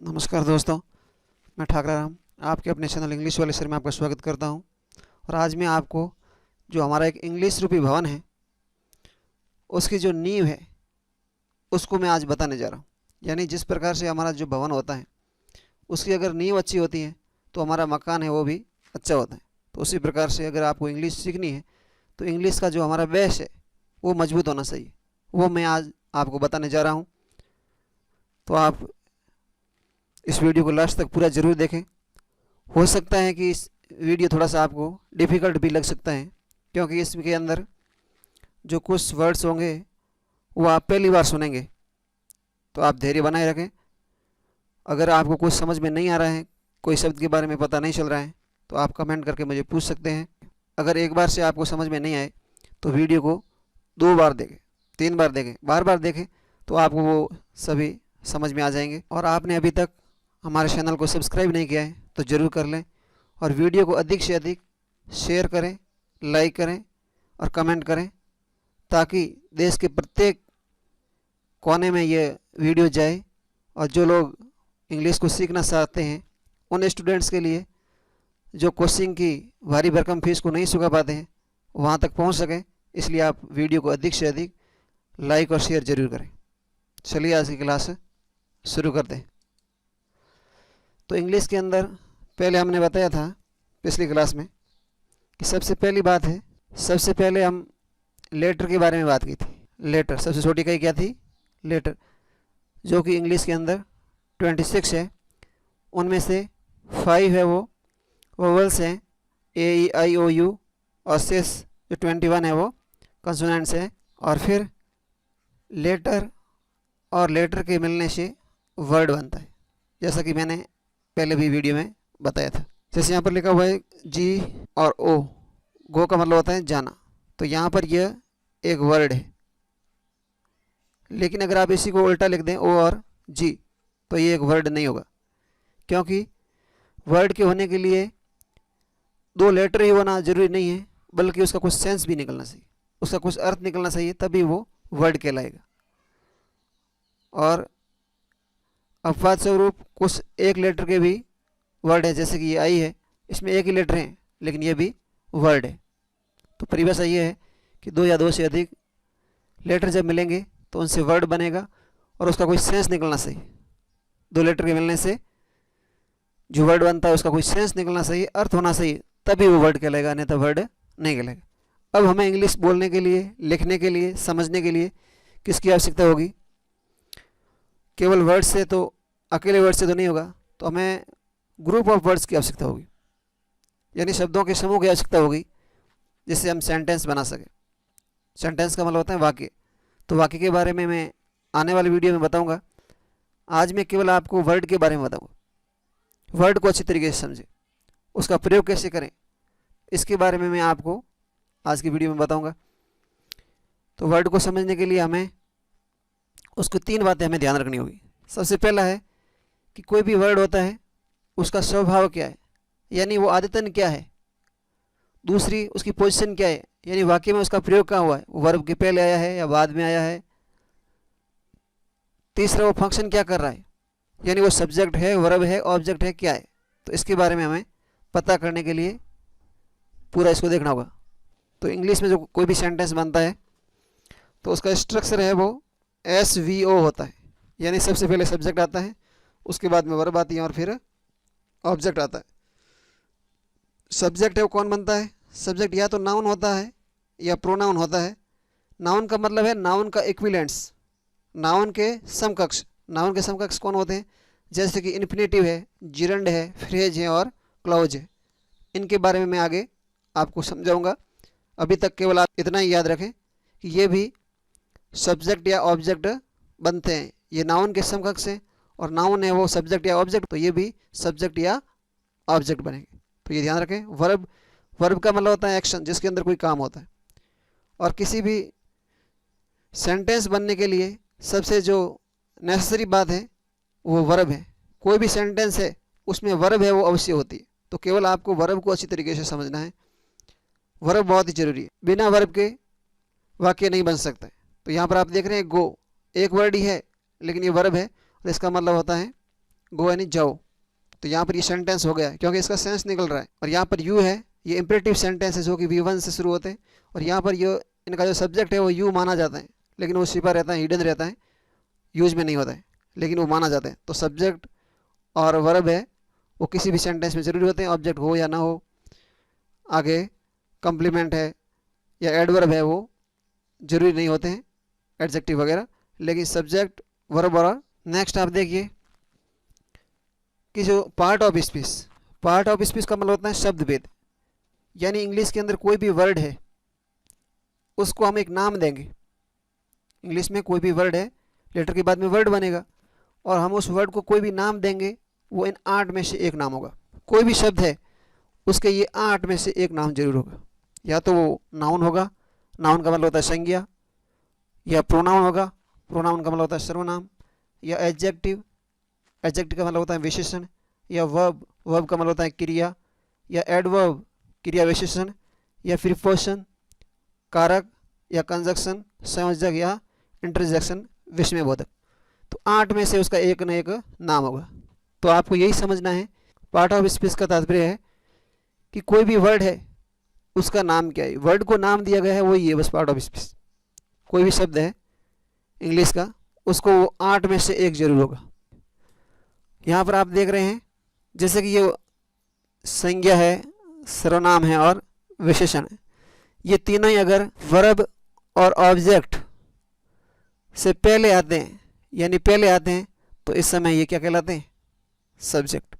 नमस्कार दोस्तों, मैं ठाकरा राम आपके अपने चैनल इंग्लिश वाले सर में आपका स्वागत करता हूं। और आज मैं आपको जो हमारा एक इंग्लिश रूपी भवन है उसकी जो नींव है उसको मैं आज बताने जा रहा हूं। यानी जिस प्रकार से हमारा जो भवन होता है उसकी अगर नींव अच्छी होती है तो हमारा मकान है वो भी अच्छा होता है। तो उसी प्रकार से अगर आपको इंग्लिश सीखनी है तो इंग्लिश का जो हमारा बेस है वो मजबूत होना चाहिए, वो मैं आज आपको बताने जा रहा हूँ। तो आप इस वीडियो को लास्ट तक पूरा ज़रूर देखें। हो सकता है कि इस वीडियो थोड़ा सा आपको डिफ़िकल्ट भी लग सकता है, क्योंकि इसके अंदर जो कुछ वर्ड्स होंगे वो आप पहली बार सुनेंगे। तो आप धैर्य बनाए रखें। अगर आपको कुछ समझ में नहीं आ रहा है, कोई शब्द के बारे में पता नहीं चल रहा है, तो आप कमेंट करके मुझे पूछ सकते हैं। अगर एक बार से आपको समझ में नहीं आए तो वीडियो को 2 बार देखें, 3 बार देखें, बार बार देखें, तो आपको वो सभी समझ में आ जाएंगे। और आपने अभी तक हमारे चैनल को सब्सक्राइब नहीं किया है तो ज़रूर कर लें, और वीडियो को अधिक से अधिक शेयर करें, लाइक करें और कमेंट करें, ताकि देश के प्रत्येक कोने में ये वीडियो जाए और जो लोग इंग्लिश को सीखना चाहते हैं उन स्टूडेंट्स के लिए जो कोचिंग की भारी भरकम फीस को नहीं चुका पाते हैं वहाँ तक पहुँच सकें। इसलिए आप वीडियो को अधिक से अधिक लाइक और शेयर ज़रूर करें। चलिए आज की क्लास शुरू करते हैं। तो इंग्लिश के अंदर पहले हमने बताया था पिछली क्लास में कि सबसे पहली बात है, सबसे पहले हम लेटर के बारे में बात की थी। लेटर सबसे छोटी इकाई क्या थी? लेटर, जो कि इंग्लिश के अंदर 26 है। उनमें से 5 है वो वोवेल्स हैं, ए ई आई ओ यू, और शेष जो 21 है वो कंसोनेंट्स है। और फिर लेटर और लेटर के मिलने से वर्ड बनता है, जैसा कि मैंने पहले भी वीडियो में बताया था। जैसे यहाँ पर लिखा हुआ है जी और ओ, गो का मतलब होता है जाना, तो यहाँ पर यह एक वर्ड है। लेकिन अगर आप इसी को उल्टा लिख दें ओ और जी, तो ये एक वर्ड नहीं होगा, क्योंकि वर्ड के होने के लिए 2 लेटर ही होना जरूरी नहीं है, बल्कि उसका कुछ सेंस भी निकलना चाहिए, उसका कुछ अर्थ निकलना चाहिए, तभी वो वर्ड कहलाएगा। और अपवाद स्वरूप कुछ एक लेटर के भी वर्ड है, जैसे कि ये आई है, इसमें एक ही लेटर है लेकिन ये भी वर्ड है। तो परिभाषा ये है कि 2 या 2 से अधिक लेटर जब मिलेंगे तो उनसे वर्ड बनेगा और उसका कोई सेंस निकलना चाहिए। 2 लेटर के मिलने से जो वर्ड बनता है उसका कोई सेंस निकलना चाहिए, अर्थ होना चाहिए, तभी वो वर्ड कहलाएगा, नहीं तो वर्ड नहीं कहलाएगा। अब हमें इंग्लिश बोलने के लिए, लिखने के लिए, समझने के लिए किसकी आवश्यकता होगी? केवल वर्ड से तो, अकेले वर्ड से तो नहीं होगा, तो हमें ग्रुप ऑफ वर्ड्स की आवश्यकता होगी, यानी शब्दों के समूह की आवश्यकता होगी, जिससे हम सेंटेंस बना सकें। सेंटेंस का मतलब होता है वाक्य। तो वाक्य के बारे में मैं आने वाले वीडियो में बताऊंगा। आज मैं केवल आपको वर्ड के बारे में बताऊंगा। वर्ड को अच्छी तरीके से समझें, उसका प्रयोग कैसे करें, इसके बारे में मैं आपको आज की वीडियो में बताऊंगा। तो वर्ड को समझने के लिए हमें उसको 3 बातें हमें ध्यान रखनी होगी। सबसे पहला है कि कोई भी वर्ड होता है उसका स्वभाव क्या है, यानी वो आदतन क्या है। दूसरी, उसकी पोजीशन क्या है, यानी वाक्य में उसका प्रयोग कहाँ हुआ है, वो वर्ब के पहले आया है या बाद में आया है। तीसरा, वो फंक्शन क्या कर रहा है, यानी वो सब्जेक्ट है, वर्ब है, ऑब्जेक्ट है, क्या है। तो इसके बारे में हमें पता करने के लिए पूरा इसको देखना होगा। तो इंग्लिश में जो कोई भी सेंटेंस बनता है तो उसका स्ट्रक्चर है वो SVO होता है, यानी सबसे पहले सब्जेक्ट आता है, उसके बाद में वर्ब आती है और फिर ऑब्जेक्ट आता है। सब्जेक्ट है वो कौन बनता है? सब्जेक्ट या तो नाउन होता है या प्रोनाउन होता है। नाउन का मतलब है नाउन का इक्विवेलेंस, नाउन के समकक्ष। नाउन के समकक्ष कौन होते हैं? जैसे कि इन्फिनेटिव है, जिरंड है, फ्रेज है और क्लॉज है। इनके बारे में मैं आगे आपको समझाऊंगा। अभी तक केवल आप इतना ही याद रखें कि ये भी सब्जेक्ट या ऑब्जेक्ट बनते हैं। ये नाउन के समकक्ष हैं, और नाउन है वो सब्जेक्ट या ऑब्जेक्ट, तो ये भी सब्जेक्ट या ऑब्जेक्ट बनेंगे। तो ये ध्यान रखें। वर्ब, वर्ब का मतलब होता है एक्शन, जिसके अंदर कोई काम होता है। और किसी भी सेंटेंस बनने के लिए सबसे जो नेसेसरी बात है वो वर्ब है। कोई भी सेंटेंस है उसमें वर्ब है वो अवश्य होती है। तो केवल आपको वर्ब को अच्छी तरीके से समझना है। वर्ब बहुत ही जरूरी है, बिना वर्ब के वाक्य नहीं बन सकता है। तो यहाँ पर आप देख रहे हैं गो, एक वर्ड ही है लेकिन ये वर्ब है, और इसका मतलब होता है गो यानी जाओ। तो यहाँ पर ये सेंटेंस हो गया है क्योंकि इसका सेंस निकल रहा है। और यहाँ पर यू है, ये इंपरेटिव सेंटेंस है जो कि V1 से शुरू होते हैं। और यहाँ पर ये इनका जो सब्जेक्ट है वो यू माना जाता है, लेकिन वो छिपा रहता है, हिडन रहता है, यूज में नहीं होता है, लेकिन वो माना जाता है। तो सब्जेक्ट और वर्ब है वो किसी भी सेंटेंस में ज़रूरी होते हैं, ऑब्जेक्ट हो या ना हो। आगे कम्प्लीमेंट है या एडवर्ब है वो ज़रूरी नहीं होते हैं, एडजेक्टिव वगैरह, लेकिन सब्जेक्ट वर्ब और। नेक्स्ट आप देखिए कि जो part of speech, part of speech का मतलब होता है शब्द भेद। यानी इंग्लिश के अंदर कोई भी वर्ड है उसको हम एक नाम देंगे। इंग्लिश में कोई भी वर्ड है, लेटर के बाद में वर्ड बनेगा और हम उस वर्ड को कोई भी नाम देंगे, वो इन 8 में से एक नाम होगा। कोई भी शब्द है उसके ये 8 में से एक नाम जरूर होगा। या तो वो नाउन होगा, नाउन का मतलब होता है संज्ञा, या प्रोनाउन होगा, प्रोनाउन का मतलब होता है सर्वनाम, या एडजेक्टिव, एडजेक्टिव का मतलब होता है विशेषण, या वर्ब, वर्ब का मतलब होता है क्रिया, या एडवर्ब क्रिया विशेषण, या प्रीपोजिशन कारक, या कंजक्शन संयोजक, या इंटरजेक्शन विस्मयबोधक। तो 8 में से उसका एक न एक नाम होगा। तो आपको यही समझना है, पार्ट ऑफ स्पीच का तात्पर्य है कि कोई भी वर्ड है उसका नाम क्या है, वर्ड को नाम दिया गया है वही है बस पार्ट ऑफ स्पीच। कोई भी शब्द है इंग्लिश का उसको वो 8 में से एक जरूर होगा। यहाँ पर आप देख रहे हैं जैसे कि ये संज्ञा है, सर्वनाम है और विशेषण है, ये तीनों ही अगर वर्ब और ऑब्जेक्ट से पहले आते हैं, यानी पहले आते हैं, तो इस समय ये क्या कहलाते हैं, सब्जेक्ट।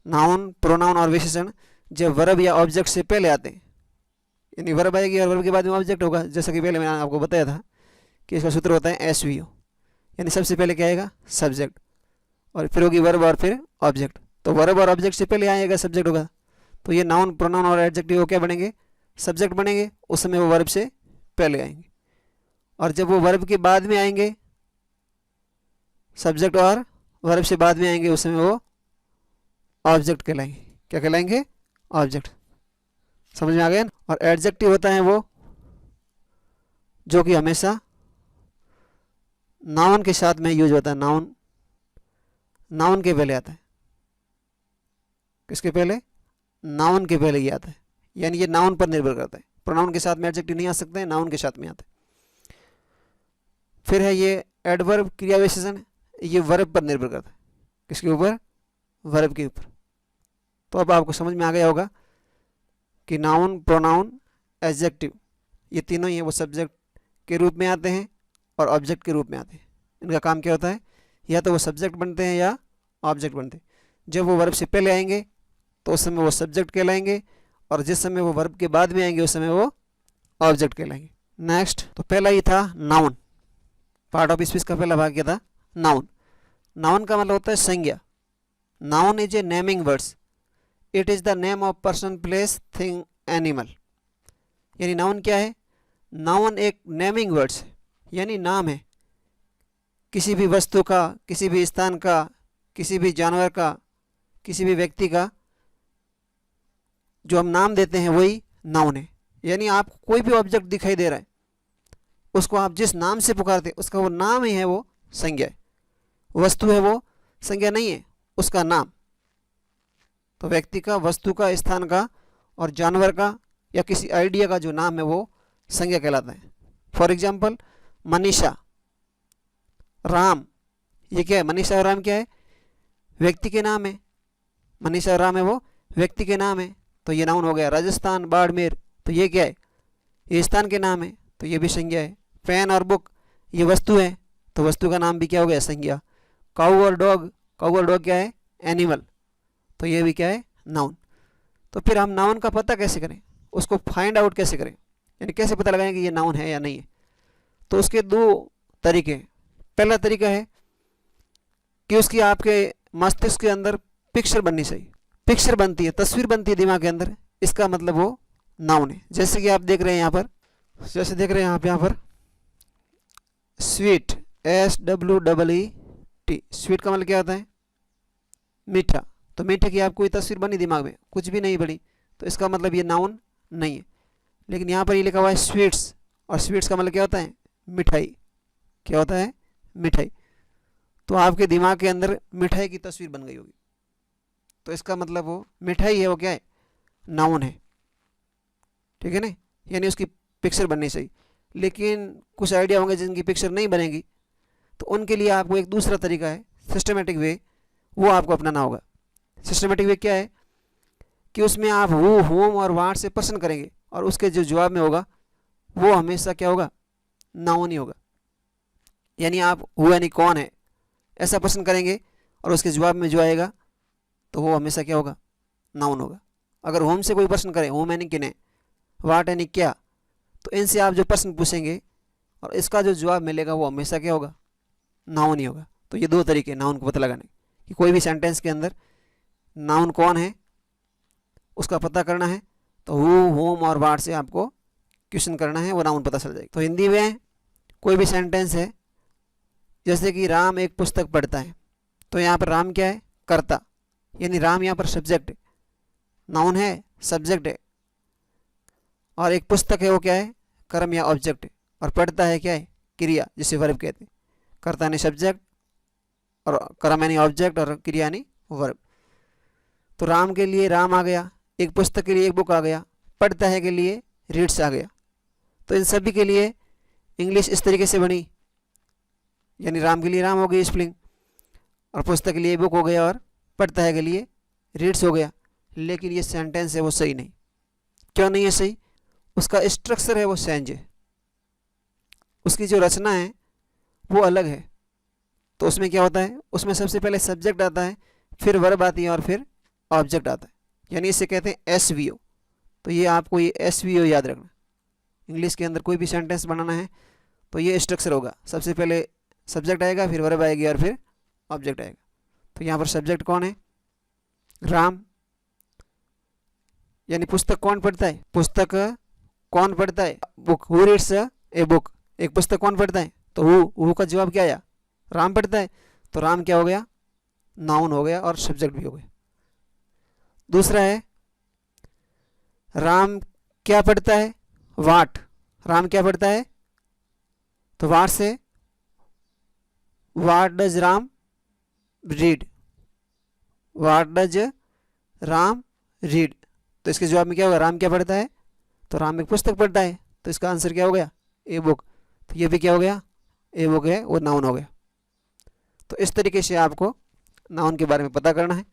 नाउन, प्रोनाउन और विशेषण जब वर्ब या ऑब्जेक्ट से पहले आते हैं, यानी वर्ब आएगी और वर्ब के बाद में ऑब्जेक्ट होगा, जैसा कि पहले मैंने आपको बताया था कि इसका सूत्र होता है SVO, यानी सबसे पहले क्या आएगा, सब्जेक्ट, और फिर होगी वर्ब और फिर ऑब्जेक्ट। तो वर्ब और ऑब्जेक्ट से पहले आएगा सब्जेक्ट होगा, तो ये नाउन, प्रोनाउन और एडजेक्टिव क्या बनेंगे, सब्जेक्ट बनेंगे। उस समय वो वर्ब से पहले आएंगे, और जब वो वर्ब के बाद में आएंगे, सब्जेक्ट और वर्ब से बाद में आएंगे, उस समय वो ऑब्जेक्ट कहलाएंगे। क्या कहलाएंगे, ऑब्जेक्ट। समझ में आ गया। और एडजेक्टिव होता है वो जो कि हमेशा नाउन के साथ में यूज होता है। नाउन, नाउन के पहले आता है। किसके पहले, नाउन के पहले ये आता है, यानी ये नाउन पर निर्भर करता है। प्रोनाउन के साथ में एडजेक्टिव नहीं आ सकते हैं, नाउन के साथ में आता है। फिर है ये एडवर्ब क्रिया विशेषण, ये वर्ब पर निर्भर करता है। किसके ऊपर, वर्ब के ऊपर। तो अब आपको समझ में आ गया होगा कि नाउन, प्रोनाउन, एडजेक्टिव ये तीनों ही वो सब्जेक्ट के रूप में आते हैं और ऑब्जेक्ट के रूप में आते हैं। इनका काम क्या होता है, या तो वो सब्जेक्ट बनते हैं या ऑब्जेक्ट बनते हैं। जब वो वर्ब से पहले आएंगे तो उस समय वो सब्जेक्ट कहलाएंगे, और जिस समय वो वर्ब के बाद में आएंगे उस समय वो ऑब्जेक्ट कहलाएंगे। नेक्स्ट, तो पहला ही था नाउन। पार्ट ऑफ स्पीच का पहला भाग क्या था, नाउन। नाउन का मतलब होता है संज्ञा। Noun is a naming words, it is the name of person, place, thing, animal. यानी नाउन क्या है, नाउन एक नेमिंग वर्ड्स है, यानी नाम है किसी भी वस्तु का, किसी भी स्थान का, किसी भी जानवर का, किसी भी व्यक्ति का जो हम नाम देते हैं वही नाउन है। यानी आपको कोई भी ऑब्जेक्ट दिखाई दे रहा है, उसको आप जिस नाम से पुकारते हैं उसका वो नाम ही है, वो संज्ञा है। वस्तु है वो संज्ञा नहीं है, उसका नाम। तो व्यक्ति का, वस्तु का, स्थान का और जानवर का या किसी आइडिया का जो नाम है वो संज्ञा कहलाता है। फॉर एग्जाम्पल मनीषा, राम, ये क्या है, मनीषा और राम क्या है, व्यक्ति के नाम है। मनीषा और राम है वो व्यक्ति के नाम है, तो ये नाउन हो गया। राजस्थान, बाड़मेर, तो ये क्या है, ये स्थान के नाम है, तो ये भी संज्ञा है। पेन और बुक ये वस्तु है, तो वस्तु का नाम भी क्या हो गया, संज्ञा। काऊ और डॉग, काऊ और डॉग क्या है, एनिमल, तो ये भी क्या है, नाउन। तो फिर हम नाउन का पता कैसे करें, उसको फाइंड आउट कैसे करें, यानी कैसे पता लगाएं कि ये नाउन है या नहीं है। तो उसके दो तरीके हैं। पहला तरीका है कि उसकी आपके मस्तिष्क के अंदर पिक्चर बननी चाहिए। पिक्चर बनती है, तस्वीर बनती है दिमाग के अंदर, इसका मतलब वो नाउन है। जैसे कि आप देख रहे हैं यहाँ पर, जैसे देख रहे हैं आप यहाँ पर स्वीट, SWEET, स्वीट का मतलब क्या होता है, मीठा। तो मीठे की आपको कोई तस्वीर बनी दिमाग में, कुछ भी नहीं बनी, तो इसका मतलब ये नाउन नहीं है। लेकिन यहाँ पर ये लिखा हुआ है स्वीट्स, और स्वीट्स का मतलब क्या होता है, मिठाई। क्या होता है, मिठाई। तो आपके दिमाग के अंदर मिठाई की तस्वीर बन गई होगी। तो इसका मतलब वो मिठाई है, वो क्या है, नाउन है, ठीक है ना, यानी उसकी पिक्चर बननी चाहिए। लेकिन कुछ आइडिया होंगे जिनकी पिक्चर नहीं बनेगी, तो उनके लिए आपको एक दूसरा तरीका है, सिस्टमेटिक वे, वो आपको अपनाना होगा। सिस्टमेटिक वे क्या है कि उसमें आप हु, होम और वाट से प्रश्न करेंगे और उसके जो जवाब में होगा वो हमेशा क्या होगा, नाउन ही होगा। यानी आप हु यानी कौन है ऐसा प्रश्न करेंगे और उसके जवाब में जो आएगा तो वो हमेशा क्या होगा, नाउन होगा। अगर होम से कोई प्रश्न करें, होम यानी किन्हें, वाट यानी क्या, तो इनसे आप जो प्रश्न पूछेंगे और इसका जो जवाब मिलेगा वो हमेशा क्या होगा, नाउन ही होगा। तो ये दो तरीके नाउन को पता लगाने कि कोई भी सेंटेंस के अंदर नाउन कौन है उसका पता करना है, तो हु, होम और वाट से आपको क्वेश्चन करना है, वो नाउन पता चल जाएगा। तो हिंदी में कोई भी सेंटेंस है, जैसे कि राम एक पुस्तक पढ़ता है, तो यहाँ पर राम क्या है, कर्ता, यानी राम यहाँ पर सब्जेक्ट है, नाउन है, सब्जेक्ट है। और एक पुस्तक है वो क्या है, कर्म या ऑब्जेक्ट है। और पढ़ता है क्या है, क्रिया, जिसे वर्ब कहते हैं। कर्ता यानी सब्जेक्ट और कर्म यानी ऑब्जेक्ट और क्रिया यानी वर्ब। तो राम के लिए राम आ गया, एक पुस्तक के लिए एक बुक आ गया, पढ़ता है के लिए रीड्स आ गया। तो इन सभी के लिए इंग्लिश इस तरीके से बनी, यानी राम के लिए राम हो गई स्पेलिंग, और पुस्तक के लिए बुक हो गया, और पढ़ता है के लिए रीड्स हो गया। लेकिन ये सेंटेंस है वो सही नहीं। क्यों नहीं है सही, उसका स्ट्रक्चर है वो सेंज है, उसकी जो रचना है वो अलग है। तो उसमें क्या होता है, उसमें सबसे पहले सब्जेक्ट आता है, फिर वर्ब आती है और फिर ऑब्जेक्ट आता है, यानी इसे कहते हैं SVO। तो ये आपको ये SVO याद रखना। इंग्लिश के अंदर कोई भी सेंटेंस बनाना है तो ये स्ट्रक्चर होगा, सबसे पहले सब्जेक्ट आएगा, फिर वर्ब आएगी और फिर ऑब्जेक्ट आएगा। तो यहाँ पर सब्जेक्ट कौन है, राम, यानी पुस्तक कौन पढ़ता है, पुस्तक कौन पढ़ता है, book, who reads a book, एक पुस्तक कौन पढ़ता है, तो हु का जवाब क्या आया, राम पढ़ता है। तो राम क्या हो गया, नाउन हो गया और सब्जेक्ट भी हो गया। दूसरा है राम क्या पढ़ता है, वाट, राम क्या पढ़ता है, तो वाट से what does Ram read, what does Ram read. तो इसके जवाब में क्या होगा, राम क्या पढ़ता है, तो राम एक पुस्तक पढ़ता है, तो इसका आंसर क्या हो गया, ए बुक। तो ये भी क्या हो गया, ए बुक है, वो नाउन हो गया। तो इस तरीके से आपको नाउन के बारे में पता करना है।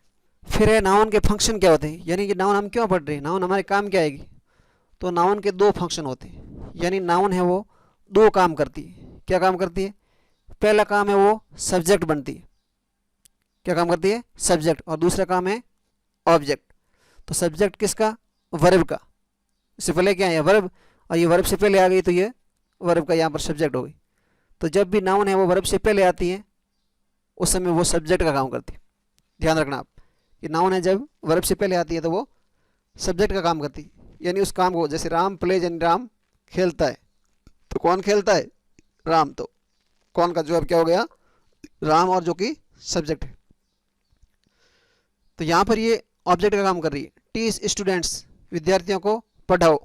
फिर है नाउन के फंक्शन क्या होते हैं, यानी कि नाउन हम क्यों पढ़ रहे हैं, नाउन हमारे काम क्या आएगी। तो नाउन के दो फंक्शन होते हैं, यानी नाउन है वो दो काम करती है। क्या काम करती है, पहला काम है वो सब्जेक्ट बनती है, क्या काम करती है, सब्जेक्ट, और दूसरा काम है ऑब्जेक्ट। तो सब्जेक्ट किसका, वर्ब का, इससे पहले क्या है वर्ब, और ये वर्ब से पहले आ गई तो ये वर्ब का यहाँ पर सब्जेक्ट हो गई। तो जब भी नाउन है वो वर्ब से पहले आती है उस समय वो सब्जेक्ट का काम करती है। ध्यान रखना आप कि नाउन है जब वर्ब से पहले आती है तो वो सब्जेक्ट का काम करती है, यानी उस काम को, जैसे राम प्लेज यानी राम खेलता है, तो कौन खेलता है, राम। तो कौन का जवाब क्या हो गया, राम, और जो कि सब्जेक्ट है। तो यहाँ पर ये ऑब्जेक्ट का काम कर रही है। टीच स्टूडेंट्स, विद्यार्थियों को पढ़ाओ,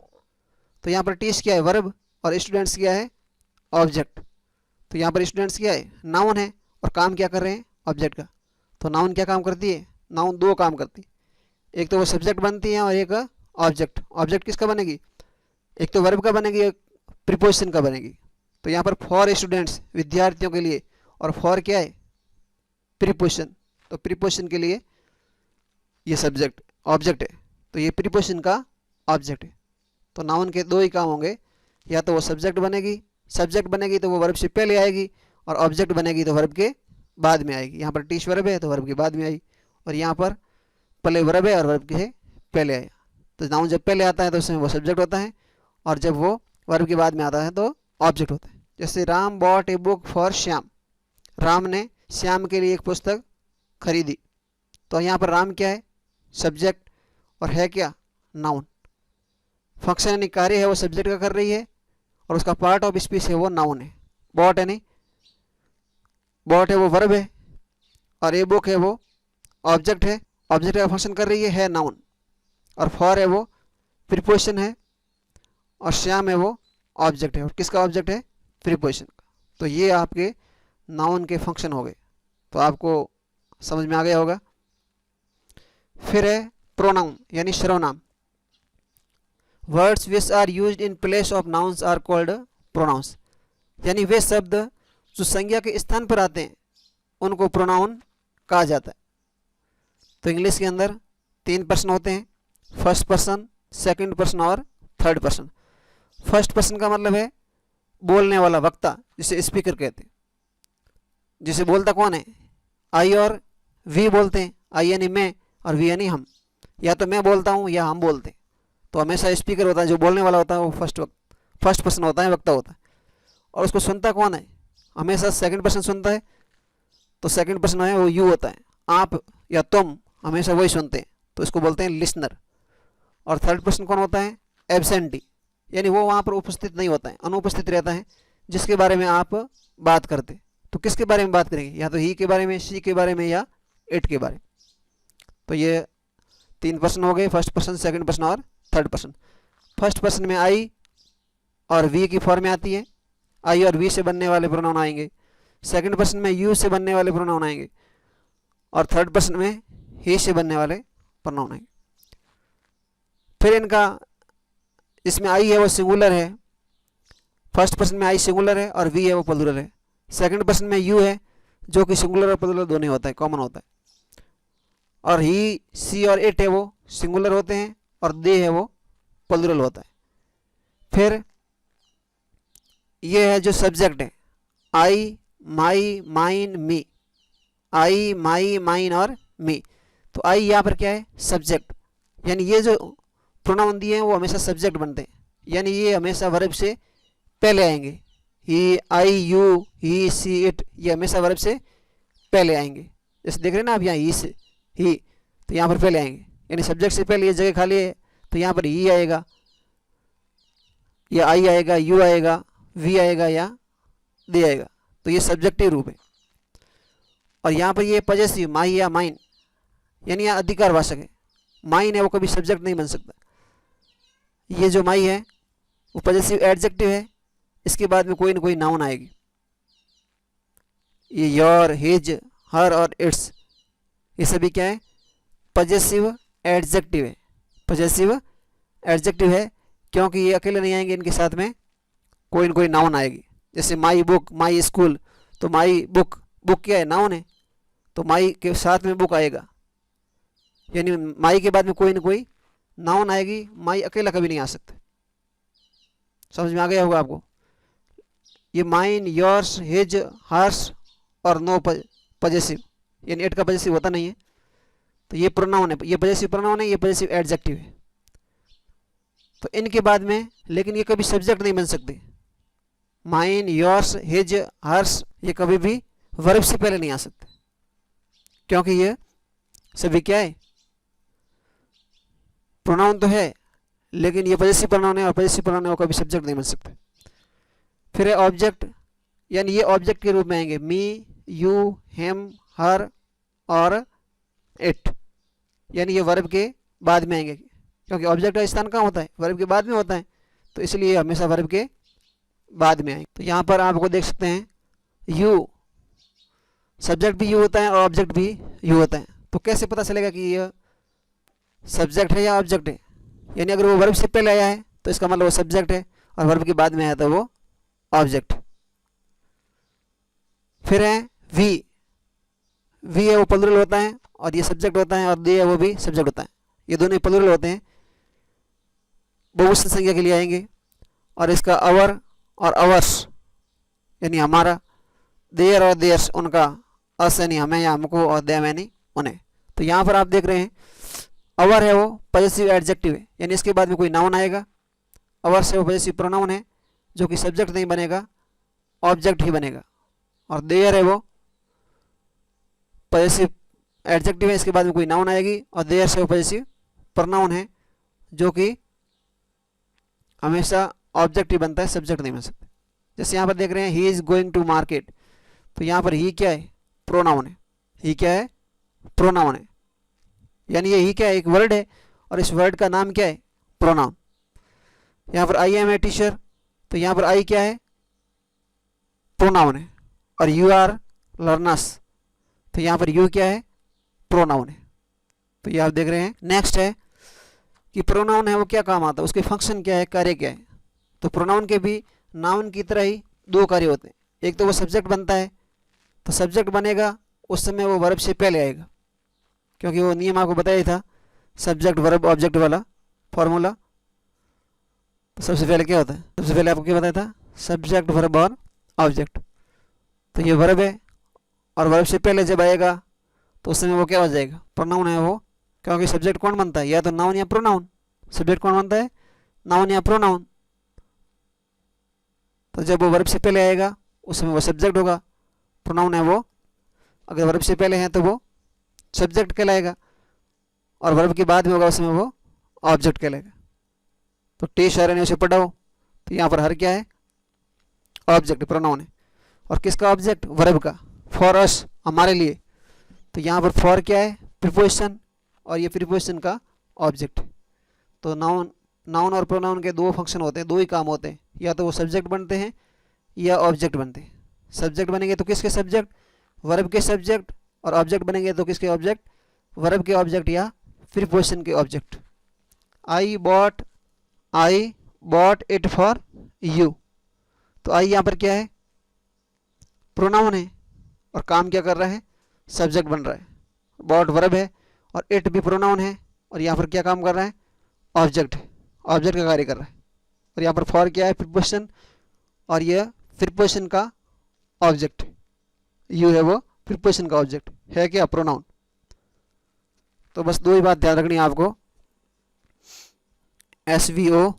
तो यहाँ पर टीच क्या है, वर्ब, और स्टूडेंट्स क्या है, ऑब्जेक्ट। तो यहाँ पर स्टूडेंट्स क्या है, नाउन है, और काम क्या कर रहे हैं, ऑब्जेक्ट का। तो नाउन क्या काम करती है, नाउन दो काम करती है, एक तो वो सब्जेक्ट बनती है और एक ऑब्जेक्ट। ऑब्जेक्ट किसका बनेगी, एक तो वर्ब का बनेगी, एक प्रीपोजिशन का बनेगी। तो यहाँ पर फॉर स्टूडेंट्स, विद्यार्थियों के लिए, और फॉर क्या है, प्रीपोजिशन। तो प्रीपोजिशन के लिए ये सब्जेक्ट ऑब्जेक्ट है, तो ये प्रीपोजिशन का ऑब्जेक्ट है। तो नाउन के दो ही काम होंगे, या तो वो सब्जेक्ट बनेगी तो वो वर्ब से पहले आएगी, और ऑब्जेक्ट बनेगी तो वर्ब के बाद में आएगी। यहाँ पर टीच वर्ब है तो वर्ब के बाद में आई, और यहाँ पर पहले वर्ब है और वर्ब के पहले आया। तो नाउन जब पहले आता है तो उसमें वो सब्जेक्ट होता है, और जब वो वर्ब के बाद में आता है तो ऑब्जेक्ट होता है। जैसे Ram bot a book for Shyam, Ram ने श्याम के लिए एक पुस्तक खरीदी। तो यहाँ पर राम क्या है, सब्जेक्ट, और है क्या, नाउन। फंक्शन यानी कार्य है वो सब्जेक्ट का कर रही है, और उसका पार्ट ऑफ स्पीच है वो नाउन है। बॉट है वो वर्ब है, और ए बुक है वो ऑब्जेक्ट है, ऑब्जेक्ट का फंक्शन कर रही है नाउन। और फॉर है वो प्रीपोजिशन है, और श्याम है वो ऑब्जेक्ट है, और किसका ऑब्जेक्ट है, प्रीपोजिशन का। तो ये आपके नाउन के फंक्शन हो गए। तो आपको समझ में आ गया होगा। फिर है प्रोनाउन यानी सर्वनाम। Words which are used in place of nouns are called pronouns, यानी वे शब्द जो संज्ञा के स्थान पर आते हैं उनको प्रोनाउन कहा जाता है। तो इंग्लिश के अंदर 3 पर्सन होते हैं, फर्स्ट पर्सन, सेकंड पर्सन और थर्ड पर्सन। फर्स्ट पर्सन का मतलब है बोलने वाला, वक्ता, जिसे स्पीकर कहते हैं। जिसे बोलता कौन है? आई और वी बोलते हैं। आई यानी मैं और वी यानी हम। या तो मैं बोलता हूँ या हम बोलते हैं। तो हमेशा स्पीकर होता है, जो बोलने वाला होता है वो फर्स्ट पर्सन होता है, वक्ता होता है। और उसको सुनता कौन है? हमेशा सेकंड पर्सन सुनता है। तो सेकंड पर्सन है वो यू होता है। आप या तुम हमेशा वही सुनते हैं, तो इसको बोलते हैं लिसनर। और थर्ड पर्सन कौन होता है? एब्सेंटी, यानी वो वहाँ पर उपस्थित नहीं होता है, अनुपस्थित रहता है, जिसके बारे में आप बात करते। तो किसके बारे में बात करेंगे? या तो ही के बारे में, शी के बारे में, या इट के बारे में। तो ये 3 पर्सन हो गए, फर्स्ट पर्सन, सेकंड पर्सन और थर्ड पर्सन। फर्स्ट पर्सन में आई और वी की फॉर्म में आती है। आई और वी से बनने वाले प्रोनाउन आएंगे। सेकंड पर्सन में यू से बनने वाले प्रोनाउन आएंगे। और थर्ड पर्सन में ही से बनने वाले प्रोनाउन आएंगे। फिर इनका, इसमें आई है वो सिंगुलर है, फर्स्ट पर्सन में आई सिंगुलर है और वी है वो प्लूरल है। सेकंड पर्सन में यू है जो कि सिंगुलर और प्लूरल दोनों होता है, कॉमन होता है। और ही, सी और इट है वो सिंगुलर होते हैं और दे है वो प्लूरल होता है। फिर ये है जो सब्जेक्ट है, आई, माई, माइन, मी। आई, माई, माइन और मी। तो आई यहाँ पर क्या है? सब्जेक्ट, यानी ये जो प्रोनाउन दिए हैं वो हमेशा सब्जेक्ट बनते हैं, यानी ये हमेशा वर्ब से पहले आएंगे। ही, आई, यू, ही, सी, इट, ये हमेशा वर्ब से पहले आएंगे। जैसे देख रहे हैं ना आप यहाँ ही से, ही, तो यहाँ पर पहले आएंगे, यानी सब्जेक्ट से पहले ये जगह खाली है तो यहाँ पर ही आएगा, या आई आएगा, यू आएगा, वी आएगा या दे आएगा। तो ये सब्जेक्टिव रूप है। और यहाँ पर ये पॉजेसिव, माई या माइन, यानी यहाँ अधिकारवाचक है। माइन है वो कभी सब्जेक्ट नहीं बन सकता। ये जो माई है वो पॉजेसिव एडजेक्टिव है, इसके बाद में कोई ना कोई नाउन आएगी। ये योर, हिज, हर और इट्स, ये सभी क्या है? पॉजेसिव एडजेक्टिव है। पॉजेसिव एडजेक्टिव है क्योंकि ये अकेले नहीं आएंगे, इनके साथ में कोई ना कोई नाउन आएगी। जैसे माई बुक, माई स्कूल, तो माई बुक, बुक क्या है? नाउन है, तो माई के साथ में बुक आएगा, यानी माई के बाद में कोई ना कोई नाउन आएगी। माई अकेला कभी नहीं आ सकता। समझ में आ गया होगा आपको। ये माइन, योर्स, हिज, हर्स और नो पॉजेसिव, यानी इट का पॉजेसिव होता नहीं है। तो ये प्रोनाउन है, ये पॉजेसिव प्रोनाउन है, ये पॉजेसिव एडजेक्टिव है। तो इनके बाद में, लेकिन ये कभी सब्जेक्ट नहीं बन सकते। माइन, योर्स, हिज, हर्स, ये कभी भी वर्ब से पहले नहीं आ सकते, क्योंकि ये सभी क्या है? प्रोनाउन तो है, लेकिन ये पॉजेसिव प्रोनाउन है, और पॉजेसिव प्रोनाउन है वो कभी सब्जेक्ट नहीं बन सकते। फिर है ऑब्जेक्ट, यानी ये ऑब्जेक्ट के रूप में आएंगे। मी, यू, हिम, हर और इट, यानी ये वर्ब के बाद में आएंगे, क्योंकि ऑब्जेक्ट का स्थान कहाँ होता है? वर्ब के बाद में होता है, तो इसलिए हमेशा वर्ब के बाद में आएंगे। तो यहाँ पर आपको देख सकते हैं यू, सब्जेक्ट भी यू होता है और ऑब्जेक्ट भी यू होता है। तो कैसे पता चलेगा कि यह सब्जेक्ट है या ऑब्जेक्ट है? यानी अगर वो वर्ब से पहले आया है तो इसका मतलब वो सब्जेक्ट है, और वर्ब के बाद में आया तो वो ऑब्जेक्ट। फिर है वी, वी है वो प्लूरल होता है और ये सब्जेक्ट होता है, और दे है वो भी सब्जेक्ट होता है। ये दोनों प्लूरल होते हैं, बहुवचन संज्ञा के लिए आएंगे। और इसका अवर और अवर्स यानी हमारा, देयर और देयर्स उनका, अस यानी हमें या हमको, और देम यानी उन्हें। तो यहाँ पर आप देख रहे हैं अवर है वो पॉजेसिव एडजेक्टिव है, यानी इसके बाद में कोई नाउन आएगा। अवर से वो पॉजेसिव प्रोनाउन है जो कि सब्जेक्ट नहीं बनेगा, ऑब्जेक्ट ही बनेगा। और देयर है वो पॉजेसिव एडजेक्टिव है, इसके बाद में कोई नाउन आएगी। और देयर से वो पॉजेसिव प्रोनाउन है जो कि हमेशा ऑब्जेक्ट ही बनता है, सब्जेक्ट नहीं बन सकता। जैसे यहाँ पर देख रहे हैं he is going to market, तो यहाँ पर ही क्या है? प्रोनाउन है। ही क्या है? प्रोनाउन है, यानी ये ही क्या है? एक वर्ड है, और इस वर्ड का नाम क्या है? प्रोनाउन। यहाँ पर आई एम ए टीचर, तो यहाँ पर आई क्या है? प्रोनाउन है। और यू आर लर्नर्स, तो यहाँ पर यू क्या है, प्रोनाउन है। तो ये आप देख रहे हैं। नेक्स्ट है कि प्रोनाउन है वो क्या काम आता है, उसके फंक्शन क्या है, कार्य क्या है। तो प्रोनाउन के भी नाउन की तरह ही दो कार्य होते हैं। एक तो वो सब्जेक्ट बनता है, तो सब्जेक्ट बनेगा उस समय वो वर्ब से पहले आएगा, क्योंकि वो नियम आपको बताया था सब्जेक्ट वर्ब ऑब्जेक्ट वाला फॉर्मूला। तो सबसे पहले क्या होता है, सबसे पहले आपको क्या बताया था, सब्जेक्ट वर्ब और ऑब्जेक्ट। तो ये वर्ब है और वर्ब से पहले जब आएगा तो उस समय वो क्या हो जाएगा, प्रोनाउन है वो, क्योंकि सब्जेक्ट कौन बनता है, या तो नाउन या प्रोनाउन। सब्जेक्ट कौन बनता है, नाउन या प्रोनाउन। तो जब वो वर्ब से पहले आएगा उस समय वो सब्जेक्ट होगा, प्रोनाउन है वो। अगर वर्ब से पहले है तो वो सब्जेक्ट कहलाएगा, और वर्ब के बाद में होगा उस समय वो ऑब्जेक्ट कहलाएगा। तो टी शायर ने उसे पढ़ाओ, तो यहाँ पर हर क्या है, ऑब्जेक्ट, प्रोनाउन है। और किसका ऑब्जेक्ट, वर्ब का, फॉर अस, हमारे लिए। तो यहाँ पर फॉर क्या है, प्रीपोजिशन, और ये प्रीपोजिशन का ऑब्जेक्ट। तो नाउन और प्रोनाउन के दो फंक्शन होते हैं, दो ही काम होते हैं, या तो वो सब्जेक्ट बनते हैं या ऑब्जेक्ट बनते हैं। सब्जेक्ट बनेंगे तो किसके सब्जेक्ट, वर्ब के सब्जेक्ट, और ऑब्जेक्ट बनेंगे तो किसके ऑब्जेक्ट, वर्ब के ऑब्जेक्ट या प्रीपोजिशन के object. I bought it for you. तो आई यहाँ पर क्या है, प्रोनाउन है, और काम क्या कर रहा है, सब्जेक्ट बन रहा है। बॉट वर्ब है और इट भी प्रोनाउन है, और यहाँ पर क्या काम कर रहा है, ऑब्जेक्ट है, ऑब्जेक्ट का कार्य कर रहा है। और यहाँ पर फॉर क्या है, प्रीपोजिशन, और यह प्रीपोजिशन का ऑब्जेक्ट, यू है वो प्रीपोजिशन का ऑब्जेक्ट है क्या, प्रोनाउन। तो बस दो ही बात ध्यान रखनी है आपको, एसवीओ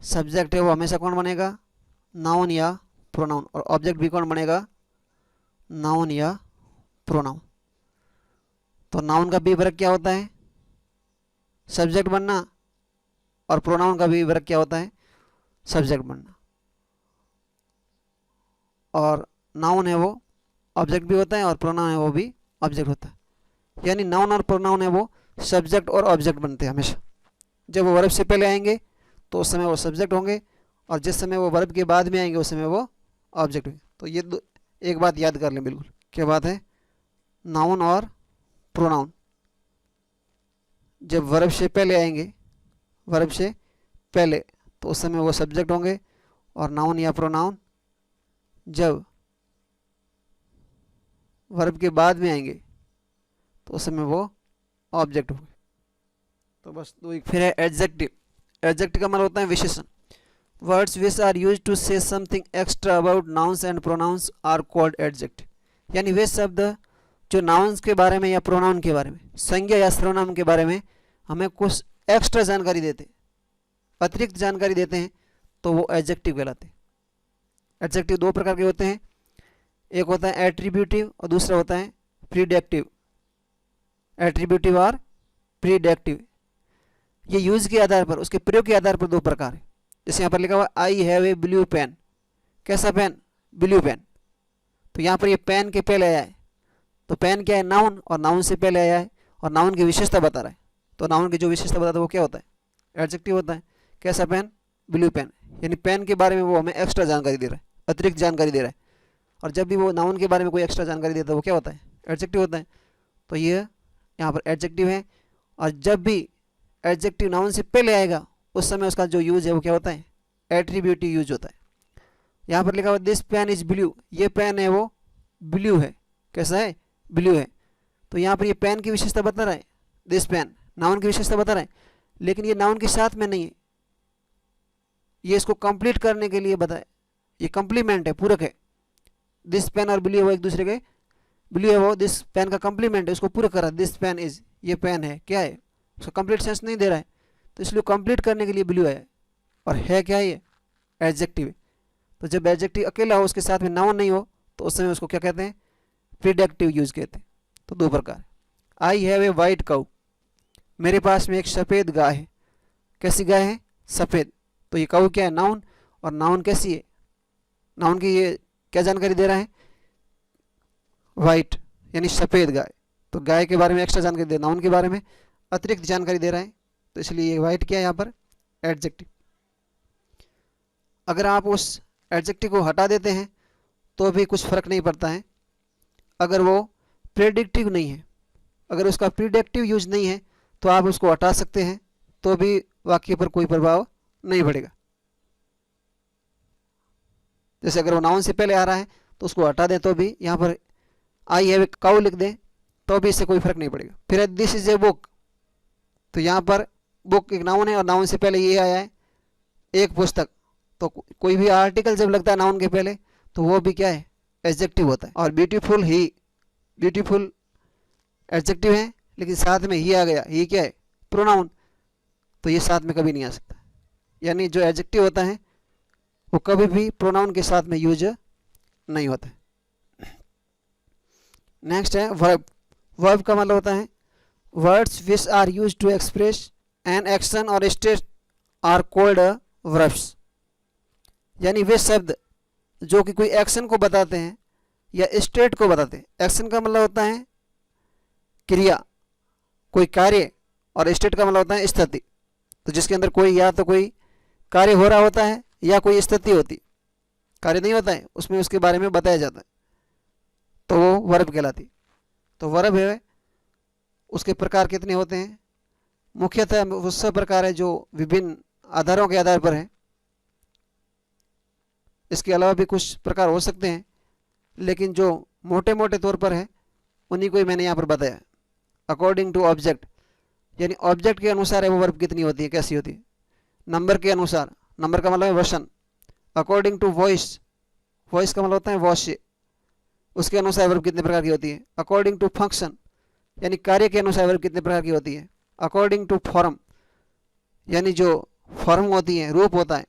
सब्जेक्ट है वो हमेशा कौन बनेगा, नाउन या प्रोनाउन, और ऑब्जेक्ट भी कौन बनेगा, नाउन या प्रोनाउन। तो नाउन का भी वर्ग क्या होता है, सब्जेक्ट बनना, और प्रोनाउन का भी वर्ग क्या होता है, सब्जेक्ट बनना। और नाउन है वो ऑब्जेक्ट भी होता है, और प्रोनाउन है वो भी ऑब्जेक्ट होता है। यानी नाउन और प्रोनाउन है वो सब्जेक्ट और ऑब्जेक्ट बनते हैं हमेशा। जब वो वर्ब से पहले आएंगे तो उस समय वो सब्जेक्ट होंगे, और जिस समय वो वर्ब के बाद में आएंगे उस समय वो ऑब्जेक्ट होंगे। तो ये एक बात याद कर लें बिल्कुल, क्या बात है, नाउन और प्रोनाउन जब वर्ब से पहले आएंगे, वर्ब से पहले, तो उस समय वो सब्जेक्ट होंगे, और नाउन या प्रोनाउन जब वर्ब के बाद में आएंगे तो उस समय वो ऑब्जेक्ट होंगे। तो बस दो ही। फिर है एडजेक्टिव। एडजेक्टिव का मतलब होता है विशेषण। Words which are used to say something extra about nouns and pronouns are called adjective. यानी वे शब्द जो नाउन्स के बारे में या प्रोनाउन के बारे में, संज्ञा या सर्वनाम के बारे में हमें कुछ एक्स्ट्रा जानकारी देते हैं, अतिरिक्त जानकारी देते हैं, तो वो एडजेक्टिव कहलाते हैं। एडजेक्टिव दो प्रकार के होते हैं, एक होता है एट्रीब्यूटिव और दूसरा होता है प्रीडेक्टिव। एट्रीब्यूटिव और प्रीडेक्टिव, ये यूज के आधार पर, उसके प्रयोग के आधार पर दो प्रकार है। जैसे यहाँ पर लिखा हुआ I have a blue pen, कैसा पेन, ब्लू पेन। तो यहाँ पर ये पेन के पहले आया है, तो पेन क्या है, नाउन, और नाउन से पहले आया है, और नाउन की विशेषता बता रहा है। तो नाउन की जो विशेषता बताता है वो क्या होता है, एडजेक्टिव होता है। कैसा पेन, ब्लू पेन, यानी पेन के बारे में वो हमें एक्स्ट्रा जानकारी दे रहा है, अतिरिक्त जानकारी दे रहा है। और जब भी वो नाउन के बारे में कोई एक्स्ट्रा जानकारी देता है वो क्या होता है, एडजेक्टिव होता है। तो ये यहाँ पर एडजेक्टिव है। और जब भी एडजेक्टिव नाउन से पहले आएगा उस समय उसका जो यूज है वो क्या होता है, एट्रीब्यूटिव यूज होता है। यहाँ पर लिखा हुआ दिस पेन इज ब्लू, ये पेन है वो ब्लू है, कैसा है, ब्लू है। तो यहाँ पर ये पेन की विशेषता बता रहा है, दिस पेन नाउन की विशेषता बता रहा है, लेकिन ये नाउन के साथ में नहीं है, ये इसको कंप्लीट करने के लिए बताए, ये कंप्लीमेंट है, पूरक है। दिस पेन और ब्लू है वो एक दूसरे के, ब्लू है वो दिस पेन का कंप्लीमेंट है, उसको पूरक कर रहा है। दिस पेन इज, ये पेन है, क्या है, उसको कंप्लीट सेंस नहीं दे रहा है, तो इसलिए कंप्लीट करने के लिए ब्लू है। और है क्या, ये एडजेक्टिव है। तो जब एडजेक्टिव अकेला हो, उसके साथ में नाउन नहीं हो, तो उस समय उसको क्या कहते हैं, प्रीडेक्टिव यूज कहते हैं। तो दो प्रकार, आई हैव ए वाइट काउ, मेरे पास में एक सफ़ेद गाय है। कैसी गाय है, सफ़ेद। तो ये काउ क्या है, नाउन, और नाउन कैसी है, नाउन की ये क्या जानकारी दे रहा है, वाइट, यानी सफ़ेद गाय। तो गाय के बारे में एक्स्ट्रा जानकारी दे, नाउन के बारे में अतिरिक्त जानकारी दे रहा है, तो इसलिए ये वाइट क्या है यहाँ पर, एडजेक्टिव। अगर आप उस एडजेक्टिव को हटा देते हैं तो भी कुछ फ़र्क नहीं पड़ता है। अगर वो प्रेडिक्टिव नहीं है, अगर उसका प्रिडिक्टिव यूज नहीं है तो आप उसको हटा सकते हैं, तो भी वाक्य पर कोई प्रभाव नहीं पड़ेगा। जैसे अगर वो नाउन से पहले आ रहा है तो उसको हटा दें तो भी, यहाँ पर आई हैव ए काउ लिख दें तो भी इससे कोई फर्क नहीं पड़ेगा। फिर दिस इज ए बुक, तो यहाँ पर बुक एक नाउन है और नाउन से पहले ये आया है एक पुस्तक, तो कोई भी आर्टिकल जब लगता है नाउन के पहले तो वो भी क्या है, एडजेक्टिव होता है। और ब्यूटीफुल ही, ब्यूटीफुल एडजेक्टिव है लेकिन साथ में ही आ गया, ही क्या है, प्रोनाउन, तो ये साथ में कभी नहीं आ सकता। यानी जो एडजेक्टिव होता है वो कभी भी प्रोनाउन के साथ में यूज नहीं होता है। नेक्स्ट है वर्ब। वर्ब का मतलब होता है words which are use to express an action और स्टेट आर कॉल्ड वर्ब्स। यानी वे शब्द जो कि कोई एक्शन को बताते हैं या स्टेट को बताते हैं। एक्शन का मतलब होता है क्रिया, कोई कार्य, और स्टेट का मतलब होता है स्थिति। तो जिसके अंदर कोई या तो कोई कार्य हो रहा होता है या कोई स्थिति होती, कार्य नहीं होता है उसमें, उसके बारे में बताया जाता है, तो वो वर्ब कहलाती। तो वर्ब है, उसके प्रकार कितने होते हैं, मुख्यतः वो सब प्रकार है जो विभिन्न आधारों के आधार पर है। इसके अलावा भी कुछ प्रकार हो सकते हैं, लेकिन जो मोटे मोटे तौर पर है उन्हीं को ही मैंने यहाँ पर बताया। अकॉर्डिंग टू ऑब्जेक्ट, यानी ऑब्जेक्ट के अनुसार है वो वर्ब कितनी होती है, कैसी होती है। नंबर के अनुसार, नंबर का मतलब है वचन। अकॉर्डिंग टू वॉइस, वॉइस का मतलब होता है वॉश, उसके अनुसार वर्ब कितने प्रकार की होती है। अकॉर्डिंग टू फंक्शन, यानी कार्य के अनुसार वर्ब कितने प्रकार की होती है। अकॉर्डिंग टू फॉर्म, यानी जो फॉर्म होती है, रूप होता है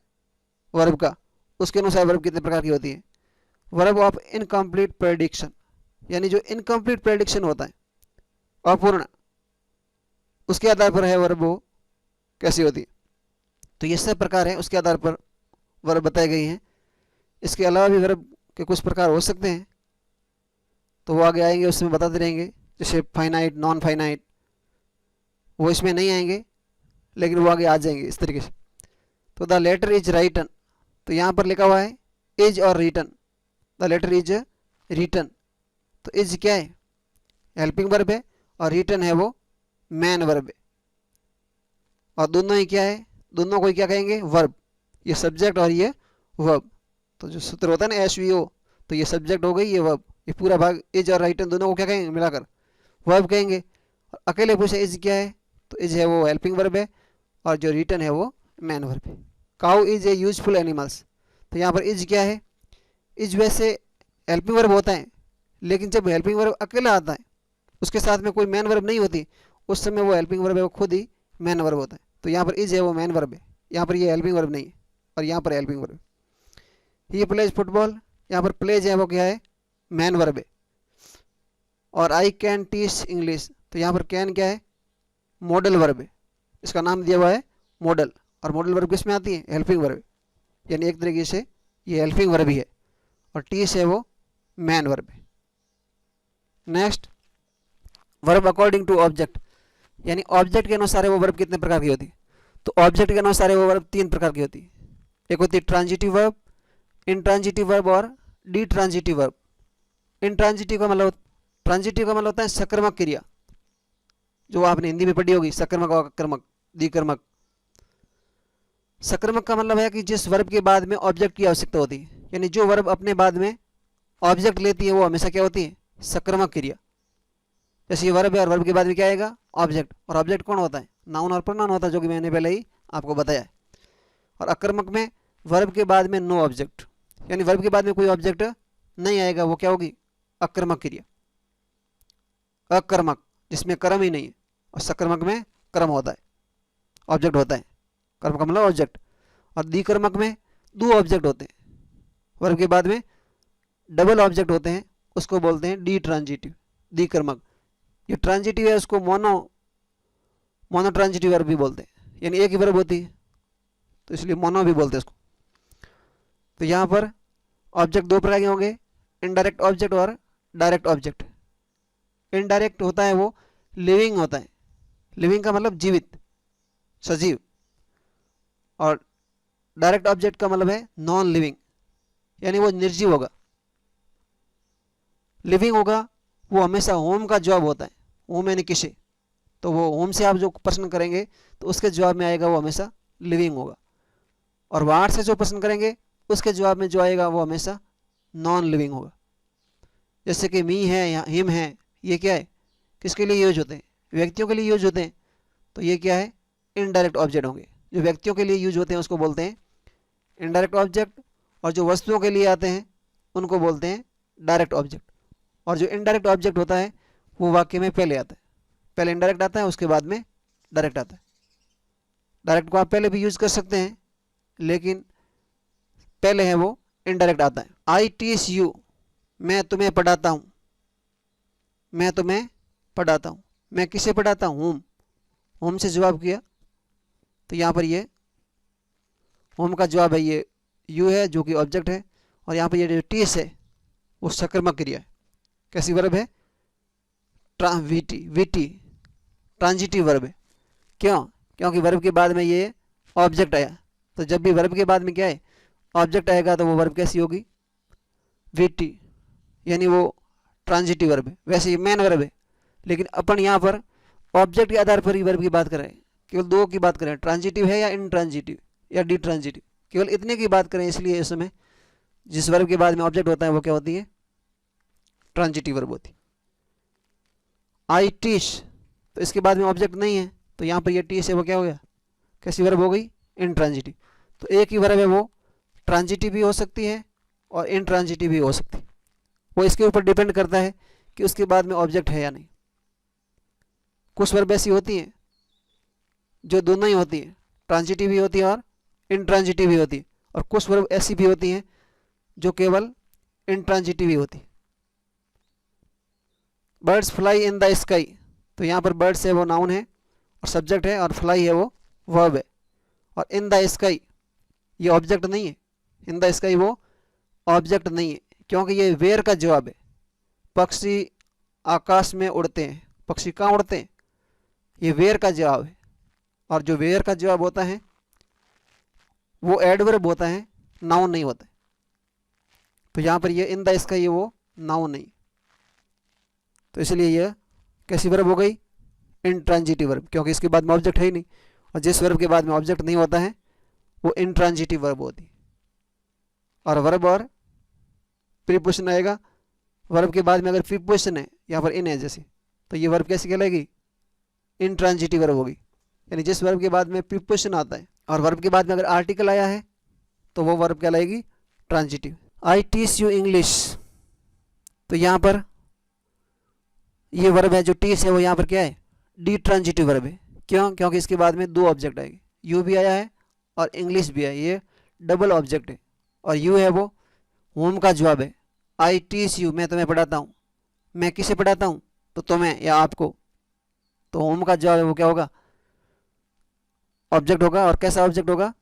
वर्ब का, उसके अनुसार वर्ब कितने प्रकार की होती है। वर्ब ऑफ इनकम्प्लीट प्रेडिक्शन, यानी जो इनकम्प्लीट प्रेडिक्शन होता है, अपूर्ण, उसके आधार पर है वर्ब वो कैसी होती है। तो ये सब प्रकार है, उसके आधार पर वर्ब बताई गई हैं। इसके अलावा भी वर्ब के कुछ प्रकार हो सकते हैं, तो वो आगे आएंगे, उसमें बताते रहेंगे। जैसे फाइनाइट, नॉन फाइनाइट, वो इसमें नहीं आएंगे लेकिन वो आगे आ जाएंगे इस तरीके से। तो द लेटर इज राइटन, तो यहाँ पर लिखा हुआ है इज और written. The letter is written, तो इज क्या है, हेल्पिंग वर्ब है, और रिटन है वो मैन वर्ब है। और दोनों ही क्या है, दोनों को क्या कहेंगे, वर्ब। ये सब्जेक्ट और ये वर्ब। तो जो सूत्र होता है ना SVO, तो ये सब्जेक्ट हो गई, ये वर्ब, ये पूरा भाग इज और राइटन दोनों को क्या कहेंगे, मिलाकर वर्ब कहेंगे। और अकेले पूछे इज क्या है, तो इज है वो हेल्पिंग वर्ब है, और जो रिटन है वो मैन वर्ब है। Cow is a useful animals, तो यहाँ पर इज क्या है, इज वैसे हेल्पिंग वर्ब होता है, लेकिन जब हेल्पिंग वर्ब अकेला आता है, उसके साथ में कोई मैन वर्ब नहीं होती, उस समय वो हेल्पिंग वर्ब है वो खुद ही मैन वर्ब होता है। तो यहाँ पर इज है वो मैन वर्ब है, यहाँ पर ये हेल्पिंग वर्ब नहीं है, और यहाँ पर helping verb. He plays football, यहाँ पर प्लेज है वो क्या है, मैन वर्ब है। और आई कैन टीच इंग्लिश, तो यहाँ पर कैन क्या है, मॉडल वर्ब है, इसका नाम दिया हुआ है मॉडल। और मॉडल वर्ब किस में आती है, हेल्पिंग वर्ब, यानी एक तरीके से ये हेल्पिंग वर्ब ही है। और टीच है वो मैन वर्ब है। Next, verb according to object, यानी ऑब्जेक्ट के अनुसार है वो वर्ब कितने प्रकार की होती है। तो ऑब्जेक्ट के अनुसार है वो वर्ब 3 प्रकार की होती है। एक होती है ट्रांजिटिव वर्ब, इंट्रांजिटिव वर्ब और डी ट्रांजिटिव वर्ब। इंट्रांजिटिव का मतलब, ट्रांजिटिव का मतलब होता है सकर्मक क्रिया, जो आपने हिंदी में पढ़ी होगी, सकर्मक और अकर्मक, द्विकर्मक। सकर्मक का मतलब है कि जिस वर्ब के बाद में ऑब्जेक्ट की आवश्यकता होती है, यानी जो वर्ब अपने बाद में ऑब्जेक्ट लेती है वो हमेशा क्या होती है, सकर्मक क्रिया। जैसे ये वर्ब है और वर्ब के बाद में क्या आएगा, ऑब्जेक्ट। और ऑब्जेक्ट कौन होता है, नाउन और प्रोनाउन होता है, जो कि मैंने पहले ही आपको बताया है। और अकर्मक में वर्ब के बाद में नो ऑब्जेक्ट, यानी वर्ब के बाद में कोई ऑब्जेक्ट नहीं आएगा, वो क्या होगी, अकर्मक क्रिया। अकर्मक जिसमें कर्म ही नहीं है, और सकर्मक में कर्म होता है, ऑब्जेक्ट होता है, कर्म का मतलब ऑब्जेक्ट। और द्विकर्मक में 2 ऑब्जेक्ट होते हैं, वर्ब के बाद में डबल ऑब्जेक्ट होते हैं, उसको बोलते हैं डी ट्रांजिटिव, द्विकर्मक। ये ट्रांजिटिव है उसको मोनो ट्रांजिटिव वर्ब भी बोलते हैं, यानी एक ही वर्ब होती है तो इसलिए मोनो भी बोलते हैं उसको। तो यहाँ पर ऑब्जेक्ट 2 प्रकार के होंगे, इनडायरेक्ट ऑब्जेक्ट और डायरेक्ट ऑब्जेक्ट। इनडायरेक्ट होता है वो लिविंग होता है, लिविंग का मतलब जीवित, सजीव। और डायरेक्ट ऑब्जेक्ट का मतलब है नॉन लिविंग, यानी वो निर्जीव होगा, लिविंग होगा वो हमेशा होम का जवाब होता है, होम यानी किसे, तो वो होम से आप जो प्रश्न करेंगे तो उसके जवाब में आएगा वो हमेशा लिविंग होगा। और वाट से जो प्रश्न करेंगे उसके जवाब में जो आएगा वो हमेशा नॉन लिविंग होगा। जैसे कि मी है या हिम है, ये क्या है, किसके लिए यूज होते हैं, व्यक्तियों के लिए यूज होते हैं, तो ये क्या है, इनडायरेक्ट ऑब्जेक्ट होंगे। जो व्यक्तियों के लिए यूज होते हैं उसको बोलते हैं इनडायरेक्ट ऑब्जेक्ट, और जो वस्तुओं के लिए आते हैं उनको बोलते हैं डायरेक्ट ऑब्जेक्ट। और जो इनडायरेक्ट ऑब्जेक्ट होता है वो वाक्य में पहले आता है, पहले इनडायरेक्ट आता है उसके बाद में डायरेक्ट आता है। डायरेक्ट को आप पहले भी यूज कर सकते हैं लेकिन पहले है वो इनडायरेक्ट आता है। आई टीच यू, मैं तुम्हें पढ़ाता हूँ, मैं तुम्हें पढ़ाता हूँ, मैं किसे पढ़ाता हूँ, होम, होम से जवाब किया तो यहाँ पर ये होम का जवाब है, ये यू है जो कि ऑब्जेक्ट है, और यहाँ पर ये जो टीच है वो सकर्मक क्रिया है। कैसी वर्ब है, वीटी ट्रांजिटिव वर्ब है। क्यों, क्योंकि वर्ब के बाद में ये ऑब्जेक्ट आया, तो जब भी वर्ब के बाद में क्या है ऑब्जेक्ट आएगा तो वो वर्ब कैसी होगी, वीटी, यानी वो ट्रांजिटिव वर्ब है। वैसे ये मेन वर्ब है, लेकिन अपन यहाँ पर ऑब्जेक्ट के आधार पर ही वर्ब की बात कर रहे हैं, केवल दो की बात करें, ट्रांजिटिव है या इनट्रांजिटिव या डी ट्रांजिटिव, केवल इतने की बात करें, इसलिए इस समय जिस वर्ब के बाद में ऑब्जेक्ट होता है वो क्या होती है, ट्रांजिटिव वर्ब होती है। आई टीच, तो इसके बाद में ऑब्जेक्ट नहीं है, तो यहाँ पर ये टीच है वो क्या हो गया, कैसी वर्ब हो गई, इनट्रांजिटिव। तो एक ही वर्ब है वो ट्रांजिटिव भी हो सकती है और इनट्रांजिटिव भी हो सकती है, वो इसके ऊपर डिपेंड करता है कि उसके बाद में ऑब्जेक्ट है या नहीं। कुछ वर्ब ऐसी होती हैं जो दोनों ही होती हैं, ट्रांजिटिव भी होती है और इनट्रांजिटिव भी होती है, और कुछ वर्ब ऐसी भी होती हैं जो केवल इनट्रांजिटिव ही होती है। Birds fly in the sky, तो यहाँ पर बर्ड्स है वो नाउन है और सब्जेक्ट है, और फ्लाई है वो वर्ब है, और इन द स्काई ये ऑब्जेक्ट नहीं है, इन द स्काई वो ऑब्जेक्ट नहीं है, क्योंकि ये वेयर का जवाब है। पक्षी आकाश में उड़ते हैं, पक्षी कहाँ उड़ते हैं, ये वेयर का जवाब है, और जो वेयर का जवाब होता है वो एडवर्ब होता है, नाउन नहीं होता है। तो यहाँ पर ये इन द स्काई वो नाउन नहीं, तो इसलिए यह कैसी वर्ब हो गई, इनट्रांजिटिव वर्ब, क्योंकि इसके बाद में ऑब्जेक्ट है ही नहीं, और जिस वर्ब के बाद में ऑब्जेक्ट नहीं होता है वो इनट्रांजिटिव वर्ब होती है। और वर्ब और प्रीपोजिशन आएगा, वर्ब के बाद में अगर प्रीपोजिशन है यहाँ पर इन है जैसे, तो ये वर्ब कैसी कहलाएगी, इनट्रांजिटिव वर्ब होगी, यानी जिस वर्ब के बाद में प्रीपोजिशन आता है और वर्ब के बाद में अगर आर्टिकल आया है तो वो वर्ब कहलाएगी transitive. I teach you English, तो यहाँ पर ये वर्ब है जो टीच है वो यहाँ पर क्या है, डी ट्रांजिटिव वर्ब है। क्यों, क्योंकि इसके बाद में दो ऑब्जेक्ट आएंगे, यू भी आया है और इंग्लिश भी है, ये डबल ऑब्जेक्ट है, और यू है वो होम का जवाब है। आई टीच यू, मैं तुम्हें पढ़ाता हूँ, मैं किसे पढ़ाता हूँ, तो तुम्हें या आपको, तो होम का जवाब है वो क्या होगा, ऑब्जेक्ट होगा, और कैसा ऑब्जेक्ट होगा,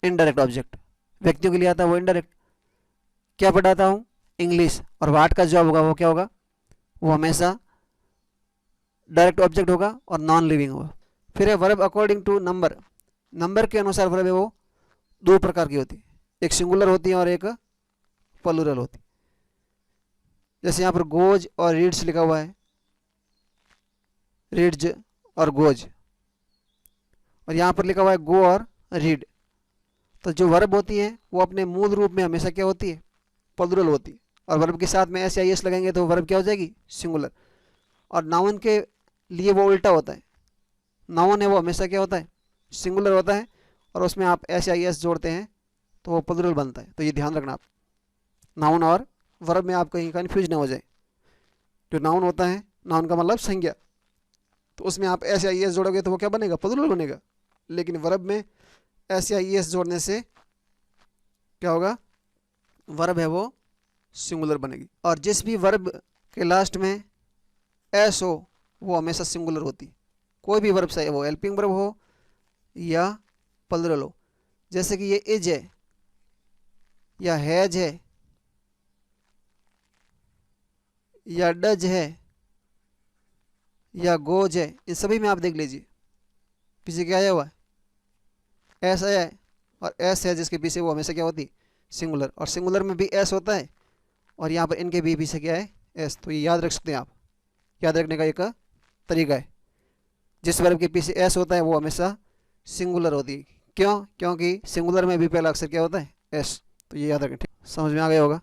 इनडायरेक्ट ऑब्जेक्ट। व्यक्तियों के लिए आता है वो इनडायरेक्ट, क्या पढ़ाता हूँ, इंग्लिश, और वाट का जवाब होगा वो क्या होगा, वो हमेशा डायरेक्ट ऑब्जेक्ट होगा और नॉन लिविंग होगा। फिर है verb according to number, number के अनुसार वर्ब है वो दो प्रकार की होती है, एक सिंगुलर होती है और एक प्लूरल होती है। जैसे यहाँ पर गोज और रीड्स लिखा हुआ है, रीड्स और गोज, और यहाँ पर लिखा हुआ है गो और रीड, तो जो वर्ब होती है वो अपने मूल रूप में हमेशा क्या होती है, प्लूरल होती है, और वर्ब के साथ में एस या एस लगेंगे तो वर्ब क्या हो जाएगी, सिंगुलर। और नाउन के लिए वो उल्टा होता है, नाउन है वो हमेशा क्या होता है, सिंगुलर होता है, और उसमें आप एस या एस जोड़ते हैं तो वो प्लूरल बनता है। तो ये ध्यान रखना आप, नाउन और वर्ब में आप कहीं कन्फ्यूज ना हो जाए। जो नाउन होता है, नाउन का मतलब संज्ञा, तो उसमें आप एस या एस जोड़ोगे तो वो क्या बनेगा, प्लूरल बनेगा, लेकिन वर्ब में एस या एस जोड़ने से क्या होगा, वर्ब है वो सिंगुलर बनेगी। और जिस भी वर्ब के लास्ट में एस हो वो हमेशा सिंगुलर होती है, कोई भी वर्ब चाहे वो हेल्पिंग वर्ब हो या प्लूरल हो। जैसे कि ये इज है या हैज है या डज है या गोज है, इन सभी में आप देख लीजिए पीछे क्या आया हुआ है, एस है, और एस है जिसके पीछे वो हमेशा क्या होती है, सिंगुलर, और सिंगुलर में भी एस होता है और यहाँ पर इनके बी पीछे क्या है, एस। तो ये याद रख सकते हैं आप, याद रखने का एक तरीका है। जिस वर्ब के पीछे एस होता है वो हमेशा सिंगुलर होती है। क्यों? क्योंकि सिंगुलर में भी पहला अक्षर क्या होता है, एस। तो ये याद रखें, ठीक, समझ में आ गया होगा।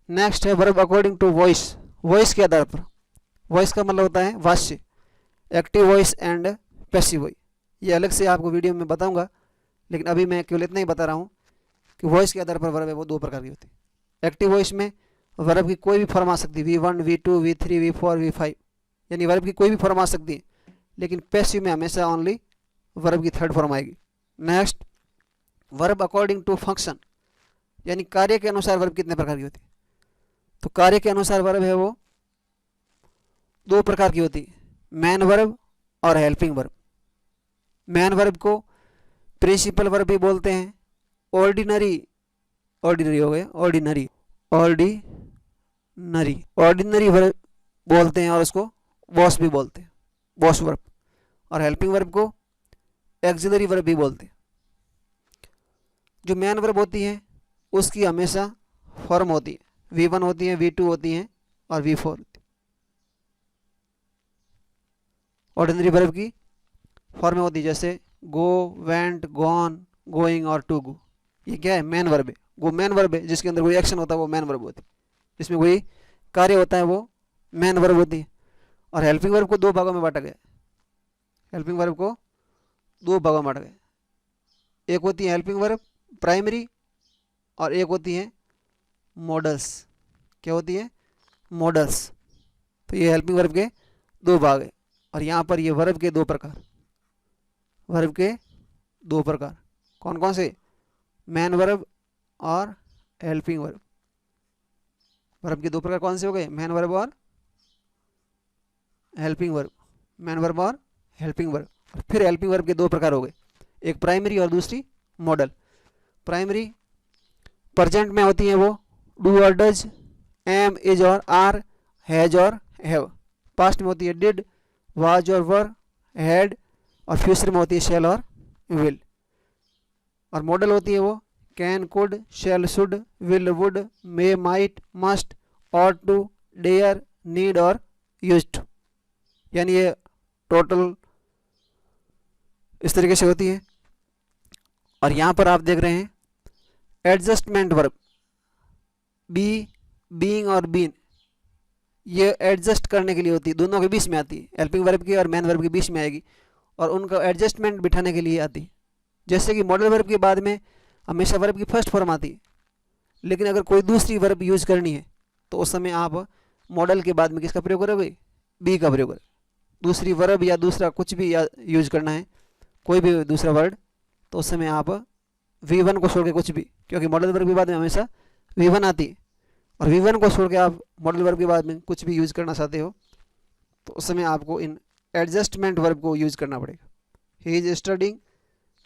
नेक्स्ट है verb according to voice. Voice के आधार पर, वॉइस का मतलब होता है वाच्य, active voice and passive voice. ये अलग से आपको वीडियो में बताऊंगा, लेकिन अभी मैं केवल इतना ही बता रहा हूँ कि वॉइस के आधार पर वर्ब है वो दो प्रकार की होती है। एक्टिव वॉइस में वर्ब की कोई भी फॉर्म आ सकती है, V1 V2 V3 V4 V5, यानी वर्ब की कोई भी फॉर्म आ सकती है। लेकिन पैसिव में हमेशा ओनली वर्ब की थर्ड फॉर्म आएगी। Next, verb according to function, यानी कार्य के अनुसार वर्ब कितने प्रकार की होती है। तो कार्य के अनुसार वर्ब है वो दो प्रकार की होती है, मैन वर्ब और हेल्पिंग वर्ब। मैन वर्ब को प्रिंसिपल वर्ब भी बोलते हैं, ऑर्डिनरी, ऑर्डिनरी हो गए, ऑर्डिनरी, ऑर्डिनरी, ऑर्डिनरी वर्ब बोलते हैं, और उसको बॉस भी बोलते हैं, बॉस वर्ब। और हेल्पिंग वर्ब को एक्सिलरी वर्ब भी बोलते हैं। जो मैन वर्ब होती है उसकी हमेशा फॉर्म होती है, V1 होती है, V2 होती है और V4 होती है। ऑर्डिनरी वर्ब की फॉर्म होती है, जैसे गो, वेंट, गॉन, गोइंग और टू गो। ये क्या है, मैन वर्ब है। वो मैन वर्ब है जिसके अंदर कोई एक्शन होता है वो मैन वर्ब होती है, जिसमें कोई कार्य होता है वो मैन वर्ब होती है। और हेल्पिंग वर्ब को दो भागों में बांटा गया, हेल्पिंग वर्ब को दो भागों में बांटा गया। एक होती है हेल्पिंग वर्ब प्राइमरी, और एक होती है मॉडल्स। क्या होती है, मॉडल्स। तो ये हेल्पिंग वर्ब के दो भाग है। और यहाँ पर ये वर्ब के दो प्रकार, वर्ब के दो प्रकार कौन कौन से, मैन वर्ब और हेल्पिंग वर्ब। वर्ब के दो प्रकार कौन से हो गए, मैन वर्ब और हेल्पिंग वर्ब, मैन वर्ब और हेल्पिंग वर्ब। और फिर हेल्पिंग वर्ब के दो प्रकार हो गए, एक प्राइमरी और दूसरी मॉडल। प्राइमरी प्रेजेंट में होती है वो डू और डज, एम, इज और आर, हैज और हैव। पास्ट में होती है डिड, वाज और वर, हैड, और फ्यूचर में होती है शैल और विल। और मॉडल होती है वो can, could, shall, should, will, would, may, might, must, ought to, dare, need और यूज्ड टू। यानी ये टोटल इस तरीके से होती है। और यहाँ पर आप देख रहे हैं एडजस्टमेंट वर्ब, बी, बीइंग और बीन, ये एडजस्ट करने के लिए होती है, दोनों के बीच में आती है, हेल्पिंग वर्ब की और मैन वर्ब के बीच में आएगी, और उनका एडजस्टमेंट बिठाने के लिए आती है। जैसे कि मॉडल वर्ब के बाद में हमेशा वर्ब की फर्स्ट फॉर्म आती है, लेकिन अगर कोई दूसरी वर्ब यूज करनी है तो उस समय आप मॉडल के बाद में किसका प्रयोग करोगे, बी का प्रयोग करोगे। दूसरी वर्ब या दूसरा कुछ भी यूज करना है, कोई भी दूसरा वर्ड, तो उस समय आप V1 को छोड़ के कुछ भी, क्योंकि मॉडल वर्ब के बाद में हमेशा V1 आती है, और V1 को छोड़ के आप मॉडल वर्ब के बाद में कुछ भी यूज करना चाहते हो तो उस समय आपको इन एडजस्टमेंट वर्ब को यूज करना पड़ेगा। ही इज स्टडिंग,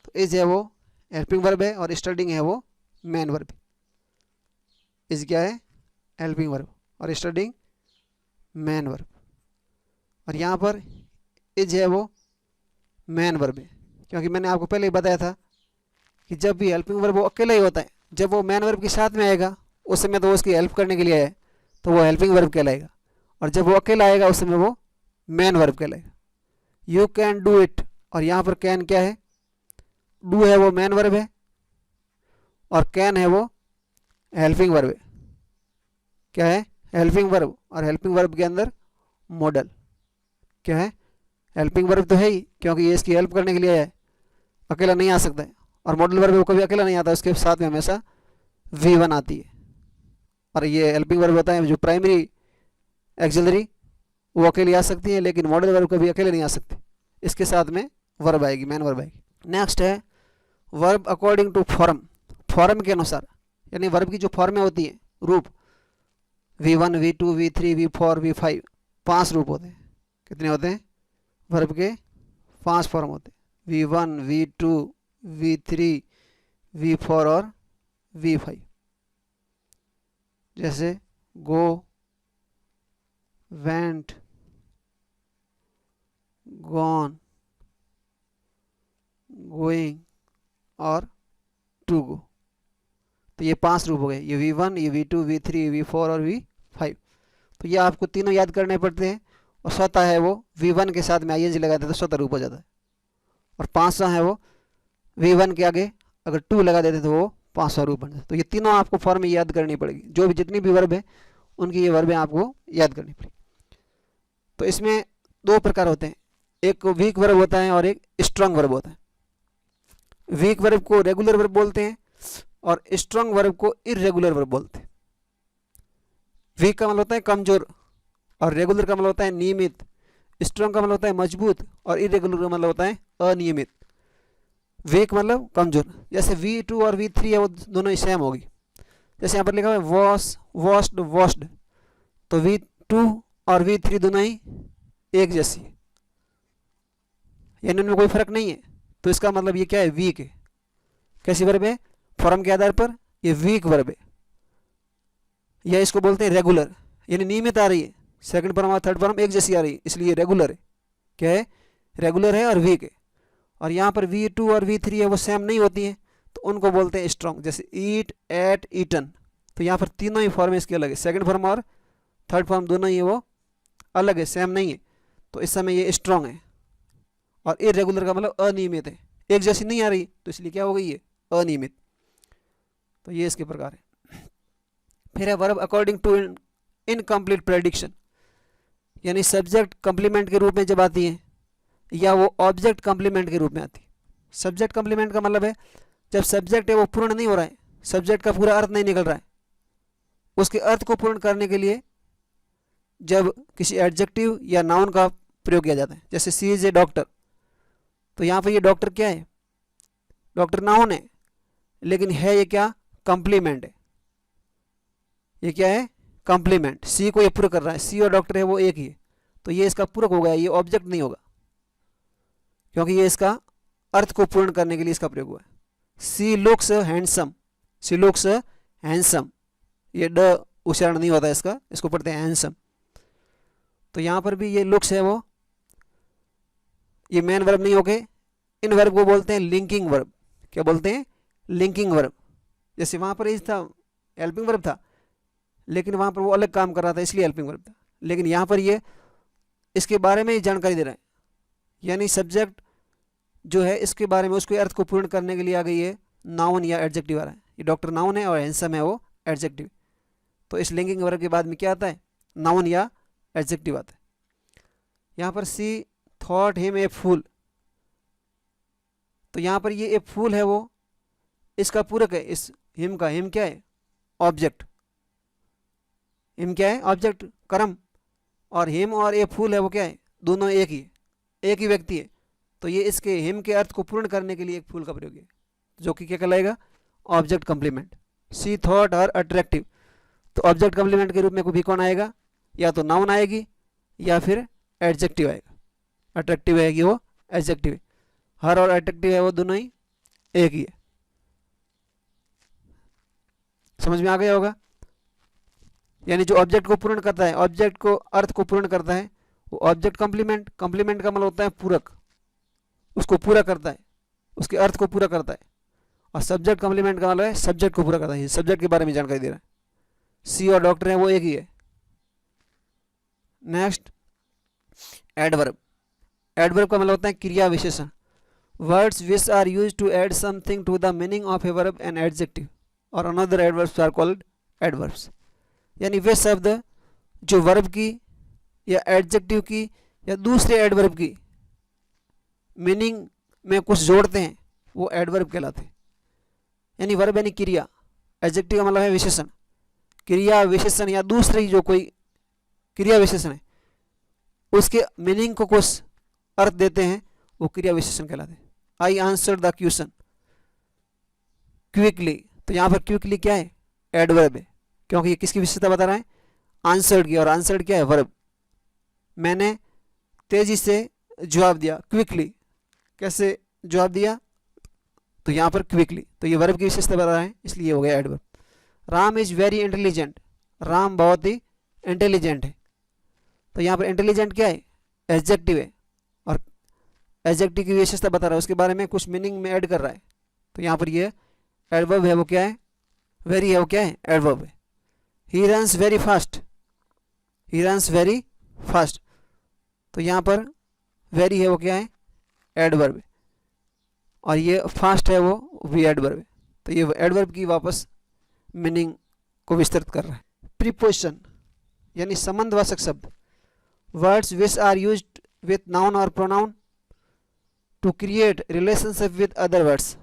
तो इज है वो हेल्पिंग वर्ब है, और स्टडिंग है वो मैन वर्ब। इज क्या है, हेल्पिंग वर्ब, और स्टडिंग मैन वर्ब। और यहाँ पर इज है वो मैन वर्ब है, क्योंकि मैंने आपको पहले ही बताया था कि जब भी हेल्पिंग वर्ब वो अकेला ही होता है, जब वो मैन वर्ब के साथ में आएगा उस समय तो उसकी हेल्प करने के लिए आए तो वो हेल्पिंग वर्ब कहलाएगा, और जब वो अकेला आएगा उस समय वो मैन वर्ब कहलाएगा। यू कैन डू इट, और यहाँ पर कैन क्या है, डू है वो मैन वर्ब है, और कैन है वो हेल्पिंग वर्ब है। क्या है, हेल्पिंग वर्ब, और हेल्पिंग वर्ब के अंदर मॉडल क्या है, हेल्पिंग वर्ब तो है ही क्योंकि ये इसकी हेल्प करने के लिए है, अकेला नहीं आ सकता है। और मॉडल वर्ब वो कभी अकेला नहीं आता, उसके साथ में हमेशा V1 आती है। और ये हेल्पिंग वर्ब होता है जो प्राइमरी एक्सिलरी, वो अकेली आ सकती है, लेकिन मॉडल वर्ब कभी अकेले नहीं आ सकती, इसके साथ में वर्ब आएगी, मैन वर्ब आएगी। नेक्स्ट है verb according to form, form के अनुसार, यानी वर्ब की जो फॉर्में होती है, रूप, V1 V2 V3 V4 V5, 5 रूप होते हैं। कितने होते हैं, वर्ब के 5 फॉर्म होते हैं, V1 V2 V3 V4 और V5। जैसे गो, वेंट, गॉन, गोइंग और टू गो। तो ये 5 रूप हो गए, ये V1, ये V2, V3, V4 और V5। तो ये आपको तीनों याद करने पड़ते हैं, और स्वतः है वो V1 के साथ में ING लगा देते तो स्वतः रूप हो जाता है, और 5वां है वो V1 के आगे अगर 2 लगा देते तो वो 5वां रूप बन जाता है। तो ये तीनों आपको फॉर्म में याद करनी पड़ेगी, जो भी जितनी भी वर्ब है उनकी ये वर्बें आपको याद करनी पड़ेगी। तो इसमें 2 प्रकार होते हैं, एक वीक वर्ब होता है और एक स्ट्रांग वर्ब होता है। वीक वर्ब को रेगुलर वर्ब बोलते हैं और स्ट्रांग वर्ब को इर्रेगुलर वर्ब बोलते हैं। वीक का मतलब होता है कमजोर और रेगुलर का मतलब होता है नियमित। स्ट्रांग का मतलब होता है मजबूत और इरेगुलर का मतलब होता है अनियमित। वीक मतलब कमजोर, जैसे V2 और V3 है वो दोनों सेम होगी। जैसे यहाँ पर लिखा हुआ है वॉश, वॉश्ड, वॉश्ड, तो V2 और V3 दोनों ही एक जैसी है, यानी उनमें कोई फर्क नहीं है। तो इसका मतलब ये क्या है, वीक है। कैसी वर्ब है, फॉर्म के आधार पर ये वीक वर्ब है, या इसको बोलते हैं रेगुलर, यानी नियमित आ रही है, सेकंड फॉर्म और थर्ड फॉर्म एक जैसी आ रही है, इसलिए रेगुलर है। क्या है, रेगुलर है और वीक है। और यहाँ पर V2 और V3 है वो सेम नहीं होती हैं, तो उनको बोलते हैं स्ट्रॉन्ग। जैसे ईट, एट, ईटन, तो यहाँ पर तीनों ही फॉर्म इसके अलग है, सेकंड फॉर्म और थर्ड फॉर्म दोनों ही वो अलग है, सेम नहीं है, तो इस समय ये स्ट्रॉन्ग है। और इरेगुलर का मतलब अनियमित है, एक जैसी नहीं आ रही, तो इसलिए क्या हो गई है, अनियमित। तो ये इसके प्रकार है। फिर है verb according to incomplete prediction, यानी सब्जेक्ट कंप्लीमेंट के रूप में जब आती है या वो ऑब्जेक्ट कंप्लीमेंट के रूप में आती है। सब्जेक्ट कंप्लीमेंट का मतलब है जब सब्जेक्ट है वो पूर्ण नहीं हो रहा है, सब्जेक्ट का पूरा अर्थ नहीं निकल रहा है, उसके अर्थ को पूर्ण करने के लिए जब किसी एडजेक्टिव या नाउन का प्रयोग किया जाता है। जैसे सी इज ए डॉक्टर, तो यहाँ पर ये डॉक्टर क्या है, डॉक्टर नाउन है, लेकिन है ये क्या, कंप्लीमेंट है। ये क्या है, कंप्लीमेंट। सी को ये पूरक कर रहा है, सी और डॉक्टर है वो एक ही है, तो ये इसका पूरक हो गया, ये ऑब्जेक्ट नहीं होगा, क्योंकि ये इसका अर्थ को पूर्ण करने के लिए इसका प्रयोग हुआ है। सी लुक्स हैंडसम, सी लुक्स हैंडसम, ये ड उच्चारण नहीं होता इसका, इसको पढ़ते हैं हैंडसम। तो यहाँ पर भी ये लुक्स है वो, ये मेन वर्ब नहीं होके इन वर्ब को बोलते हैं लिंकिंग वर्ब। क्या बोलते हैं, लिंकिंग वर्ब। जैसे वहाँ पर इज था, हेल्पिंग वर्ब था, लेकिन वहाँ पर वो अलग काम कर रहा था इसलिए हेल्पिंग वर्ब था, लेकिन यहाँ पर ये इसके बारे में ही जानकारी दे रहा है, यानी सब्जेक्ट जो है इसके बारे में उसके अर्थ को पूर्ण करने के लिए आ गई है नाउन या एडजेक्टिव आ रहा है। ये डॉक्टर नाउन है और हैंडसम है वो एडजेक्टिव। तो इस लिंकिंग वर्ब के बाद में क्या आता है, नाउन या एडजेक्टिव आता है। यहाँ पर सी थॉट हिम ए फूल, तो यहाँ पर ये ए फूल है वो इसका पूरक है, इस हिम का। हिम क्या है, ऑब्जेक्ट। हिम क्या है, ऑब्जेक्ट, कर्म। और हिम और ए फूल है वो क्या है, दोनों एक ही है, एक ही व्यक्ति है। तो ये इसके हिम के अर्थ को पूर्ण करने के लिए एक फूल का प्रयोग है, जो कि क्या कहलाएगा, ऑब्जेक्ट कंप्लीमेंट। सी थॉट हर अट्रैक्टिव, तो ऑब्जेक्ट कंप्लीमेंट के रूप में भी कौन आएगा, या तो नाउन आएगी या फिर एडजेक्टिव आएगा। अट्रैक्टिव आएगी वो एडजेक्टिव है, हर और एडजेक्टिव है वो दोनों ही एक ही है। समझ में आ गया होगा। यानी जो ऑब्जेक्ट को पूर्ण करता है, ऑब्जेक्ट को अर्थ को पूर्ण करता है, वो ऑब्जेक्ट कंप्लीमेंट। कंप्लीमेंट का मतलब होता है पूरक, उसको पूरा करता है, उसके अर्थ को पूरा करता है। और सब्जेक्ट कंप्लीमेंट का मतलब है सब्जेक्ट को पूरा करता है, सब्जेक्ट के बारे में जानकारी दे रहा है। सी और डॉक्टर है वो एक ही है। Next adverb. एडवर्ब का मतलब होता है क्रिया विशेषण। Words which are used to add something to the meaning of a verb and adjective और another adverbs are called adverbs. यानी वे शब्द जो वर्ब की या एडजेक्टिव की या दूसरे एडवर्ब की मीनिंग में कुछ जोड़ते हैं वो एडवर्ब कहलाते हैं। यानी वर्ब यानी क्रिया, एडजेक्टिव का मतलब है विशेषण। क्रिया विशेषण या दूसरी जो कोई क्रिया विशेषण है उसके मीनिंग को कुछ अर्थ देते हैं, वो क्रिया विशेषण कहलाते हैं। I answered the question quickly, तो यहाँ पर क्विकली क्या है, एडवर्ब है, क्योंकि ये किसकी विशेषता बता रहा है, आंसर्ड की। और आंसर्ड क्या है, वर्ब। मैंने तेजी से जवाब दिया, क्विकली। कैसे जवाब दिया, तो यहाँ पर क्विकली, तो ये वर्ब की विशेषता बता रहा है, इसलिए हो गया adverb. Ram is very intelligent, Ram बहुत ही इंटेलिजेंट है, तो यहाँ पर इंटेलिजेंट क्या है, एडजेक्टिव है, और एडजेक्टिव की विशेषता बता रहा है, उसके बारे में कुछ मीनिंग में ऐड कर रहा है, तो यहाँ पर ये एडवर्ब है वो क्या है, वेरी है वो क्या है, एडवर्ब है। He runs very fast, he runs very fast, तो यहाँ पर वेरी है वो क्या है, एडवर्ब है, और ये फास्ट है वो भी एडवर्ब है। तो ये एडवर्ब की वापस मीनिंग को विस्तृत कर रहा है। प्रीपोजिशन यानी संबंधवाचक शब्द, words which are used with noun और pronoun to create relationship with other words,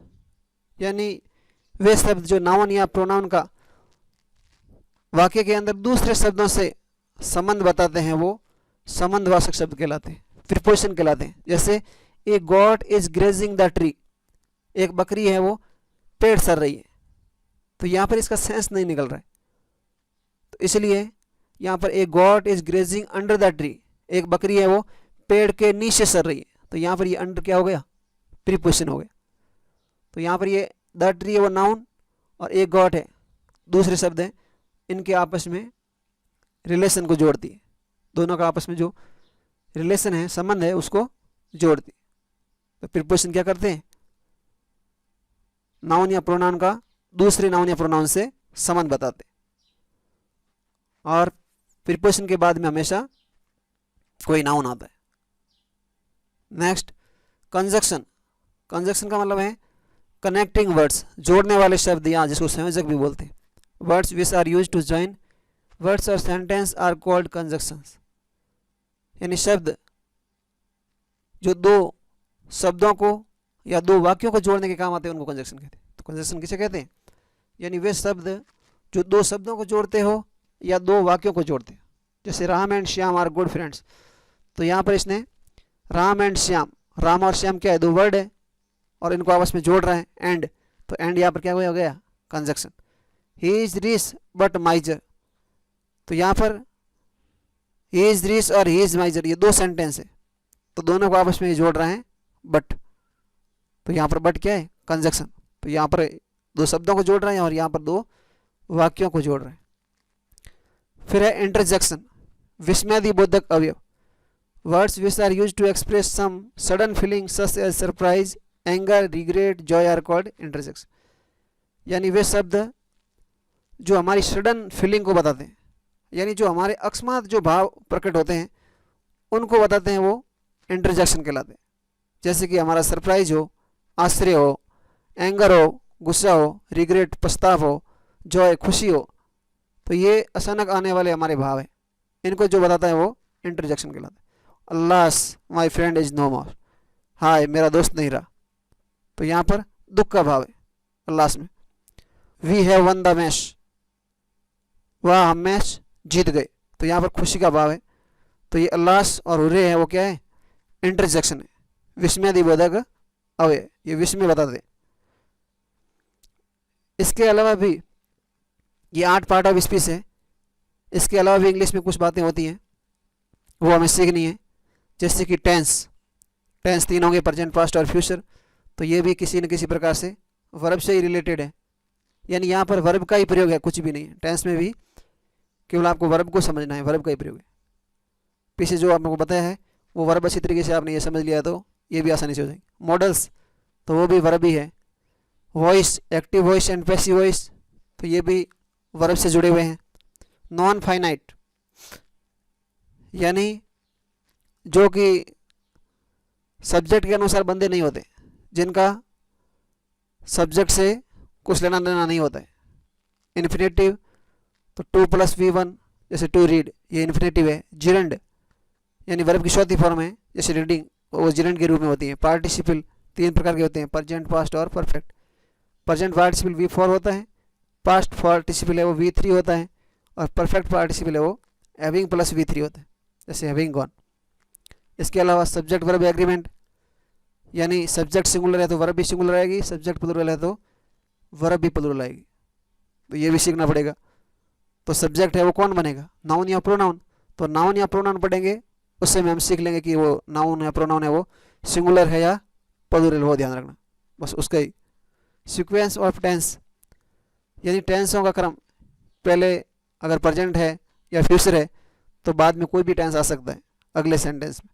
यानी वे शब्द जो नाउन या प्रोनाउन का वाक्य के अंदर दूसरे शब्दों से संबंध बताते हैं वो संबंधवाचक शब्द कहलाते हैं, प्रीपोजिशन कहलाते हैं। जैसे a goat is grazing the tree, एक बकरी है वो पेड़ सर रही है, तो यहाँ पर इसका सेंस नहीं निकल रहा है, तो इसलिए यहाँ पर a goat is grazing under the tree, एक बकरी है वो पेड़ के नीचे सर रही है, तो यहाँ पर ये अंडर क्या हो गया, प्रीपोजिशन हो गया। तो यहाँ पर ये द ट्री है वो नाउन और एक गॉट है दूसरे शब्द है, इनके आपस में रिलेशन को जोड़ती है, दोनों का आपस में जो रिलेशन है, संबंध है, उसको जोड़ती है। तो प्रीपोजिशन क्या करते हैं, नाउन या प्रोनाउन का दूसरे नाउन या प्रोनाउन से संबंध बताते हैं, और प्रीपोजिशन के बाद में हमेशा कोई नाउन आता है। नेक्स्ट कंजक्शन, कंजक्शन का मतलब है कनेक्टिंग वर्ड्स, जोड़ने वाले शब्द, या जिसको संयोजक भी बोलते हैं। Words which are used to join words और सेंटेंस आर कॉल्ड कंजक्शंस, यानी शब्द जो दो शब्दों को या दो वाक्यों को जोड़ने के काम आते हैं उनको कंजक्शन कहते हैं। तो कंजक्शन किसे कहते हैं, यानी वे शब्द जो दो शब्दों को जोड़ते हो या दो वाक्यों को जोड़ते हैं। जैसे Ram and Shyam are good friends, तो यहाँ पर इसने राम एंड श्याम, राम और श्याम क्या है, दो वर्ड है और इनको आपस में जोड़ रहा है, एंड, तो एंड यहाँ पर क्या हो गया, conjunction. He is rich but माइजर, तो यहाँ पर ही इज रिच और ही इज माइजर, ये दो सेंटेंस है, तो दोनों को आपस में जोड़ रहे हैं बट, तो यहाँ पर बट क्या है, कंजक्शन। तो यहाँ पर दो शब्दों को जोड़ रहे हैं और यहाँ पर दो वाक्यों को जोड़ रहे हैं। फिर है इंटरजेक्शन, विस्मयादिबोधक अवयव, words which are used to express some sudden feeling such as surprise, anger, regret, joy are called interjection, यानी वे शब्द जो हमारी सडन फीलिंग को बताते हैं, यानी जो हमारे अकस्मात जो भाव प्रकट होते हैं उनको बताते हैं, वो इंटरजेक्शन कहलाते हैं। जैसे कि हमारा सरप्राइज हो, आश्चर्य हो, एंगर हो, गुस्सा हो, रिग्रेट पछताव हो, जॉय खुशी हो, तो ये अचानक आने वाले हमारे भाव हैं, इनको जो बताता है वो इंटरजेक्शन कहलाता है। अल्लास माई फ्रेंड इज नो मोर, हाय मेरा दोस्त नहीं रहा, तो यहाँ पर दुख का भाव है अल्लास में। We have won the match, वह हम मैच जीत गए, तो यहाँ पर खुशी का भाव है। तो ये अल्लास और हुर्रे है वो क्या है, इंटरजेक्शन है, विस्मयादिबोधक अवयव, ये विस्मय बता दे। इसके अलावा भी ये 8 पार्ट ऑफ स्पीच है, इसके अलावा भी इंग्लिश में कुछ बातें होती हैं वो हमें सीखनी है। जैसे कि टेंस, टेंस 3 होंगे, प्रेजेंट, पास्ट और फ्यूचर, तो ये भी किसी न किसी प्रकार से वर्ब से ही रिलेटेड है, यानी यहाँ पर वर्ब का ही प्रयोग है, कुछ भी नहीं है। टेंस में भी केवल आपको वर्ब को समझना है, वर्ब का ही प्रयोग है। पीछे जो आपको बताया है वो वर्ब अच्छी तरीके से आपने ये समझ लिया तो ये भी आसानी से हो जाएगी। मॉडल्स, तो वो भी वर्ब ही है। Voice, active voice and passive voice, तो ये भी वर्ब से जुड़े हुए हैं। नॉन फाइनाइट, यानी जो कि सब्जेक्ट के अनुसार बंदे नहीं होते, जिनका सब्जेक्ट से कुछ लेना देना नहीं होता है। इन्फिनेटिव, तो 2 + V1, जैसे टू रीड, ये इन्फिनेटिव है। जिरंड, यानी वर्ब की चौथी फॉर्म है, जैसे रीडिंग, वो जिरंड के रूप में होती है। पार्टिसिपल 3 प्रकार के होते हैं, प्रेजेंट, पास्ट और परफेक्ट। प्रेजेंट पार्टिसिपल V4 होता है, पास्ट पार्टिसिपल है वो V3 होता है, और परफेक्ट पार्टिसिपल है वो हैविंग + V3 होता है, जैसे हैविंग गॉन। इसके अलावा सब्जेक्ट वर्ब एग्रीमेंट, यानी सब्जेक्ट सिंगुलर है तो वर्ब भी सिंगुलर आएगी, सब्जेक्ट प्लूरल है तो वर्ब भी प्लूरल आएगी, तो ये भी सीखना पड़ेगा। तो सब्जेक्ट है वो कौन बनेगा, नाउन या प्रोनाउन, तो नाउन या प्रोनाउन पढ़ेंगे, उससे में हम सीख लेंगे कि वो नाउन या प्रोनाउन है वो सिंगुलर है या प्लूरल, वो ध्यान रखना बस उसका ही। सीक्वेंस ऑफ टेंस, यानी टेंसों का क्रम, पहले अगर प्रेजेंट है या फ्यूचर है तो बाद में कोई भी टेंस आ सकता है अगले सेंटेंस में,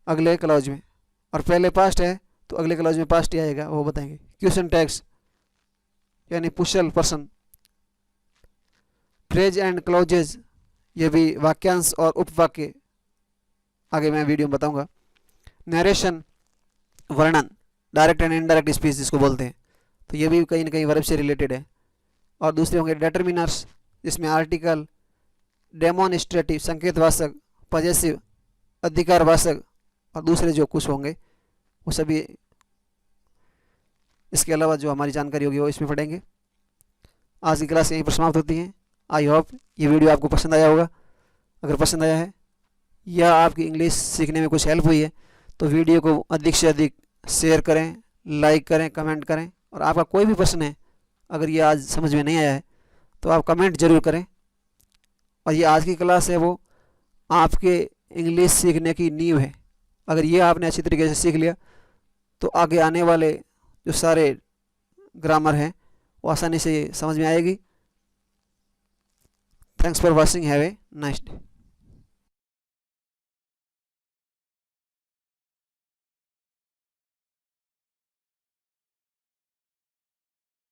अगले क्लॉज में, और पहले पास्ट है तो अगले क्लॉज में पास्ट ही आएगा, वो बताएंगे। क्वेश्चन टैग्स, यानी पुष्यल पर्सन। फ्रेज एंड क्लॉजेज, ये भी वाक्यांश और उपवाक्य, आगे मैं वीडियो में बताऊंगा। नरेशन, वर्णन, डायरेक्ट एंड इनडायरेक्ट स्पीच जिसको बोलते हैं, तो ये भी कहीं ना कहीं वर्ब से रिलेटेड है। और दूसरे होंगे डिटर्मिनर्स, जिसमें आर्टिकल, डेमोनिस्ट्रेटिव संकेतवाचक, पॉजेसिव अधिकारवाचक, और दूसरे जो कुछ होंगे वो सभी इसके अलावा जो हमारी जानकारी होगी वो इसमें पढ़ेंगे। आज की क्लास यहीं पर समाप्त होती है। आई होप ये वीडियो आपको पसंद आया होगा। अगर पसंद आया है या आपकी इंग्लिश सीखने में कुछ हेल्प हुई है तो वीडियो को अधिक से अधिक शेयर करें, लाइक करें, कमेंट करें। और आपका कोई भी प्रश्न है, अगर ये आज समझ में नहीं आया है तो आप कमेंट ज़रूर करें। और ये आज की क्लास है वो आपके इंग्लिश सीखने की नींव है। अगर ये आपने अच्छी तरीके से सीख लिया तो आगे आने वाले जो सारे ग्रामर हैं वो आसानी से समझ में आएगी। Thanks for watching, have a nice day.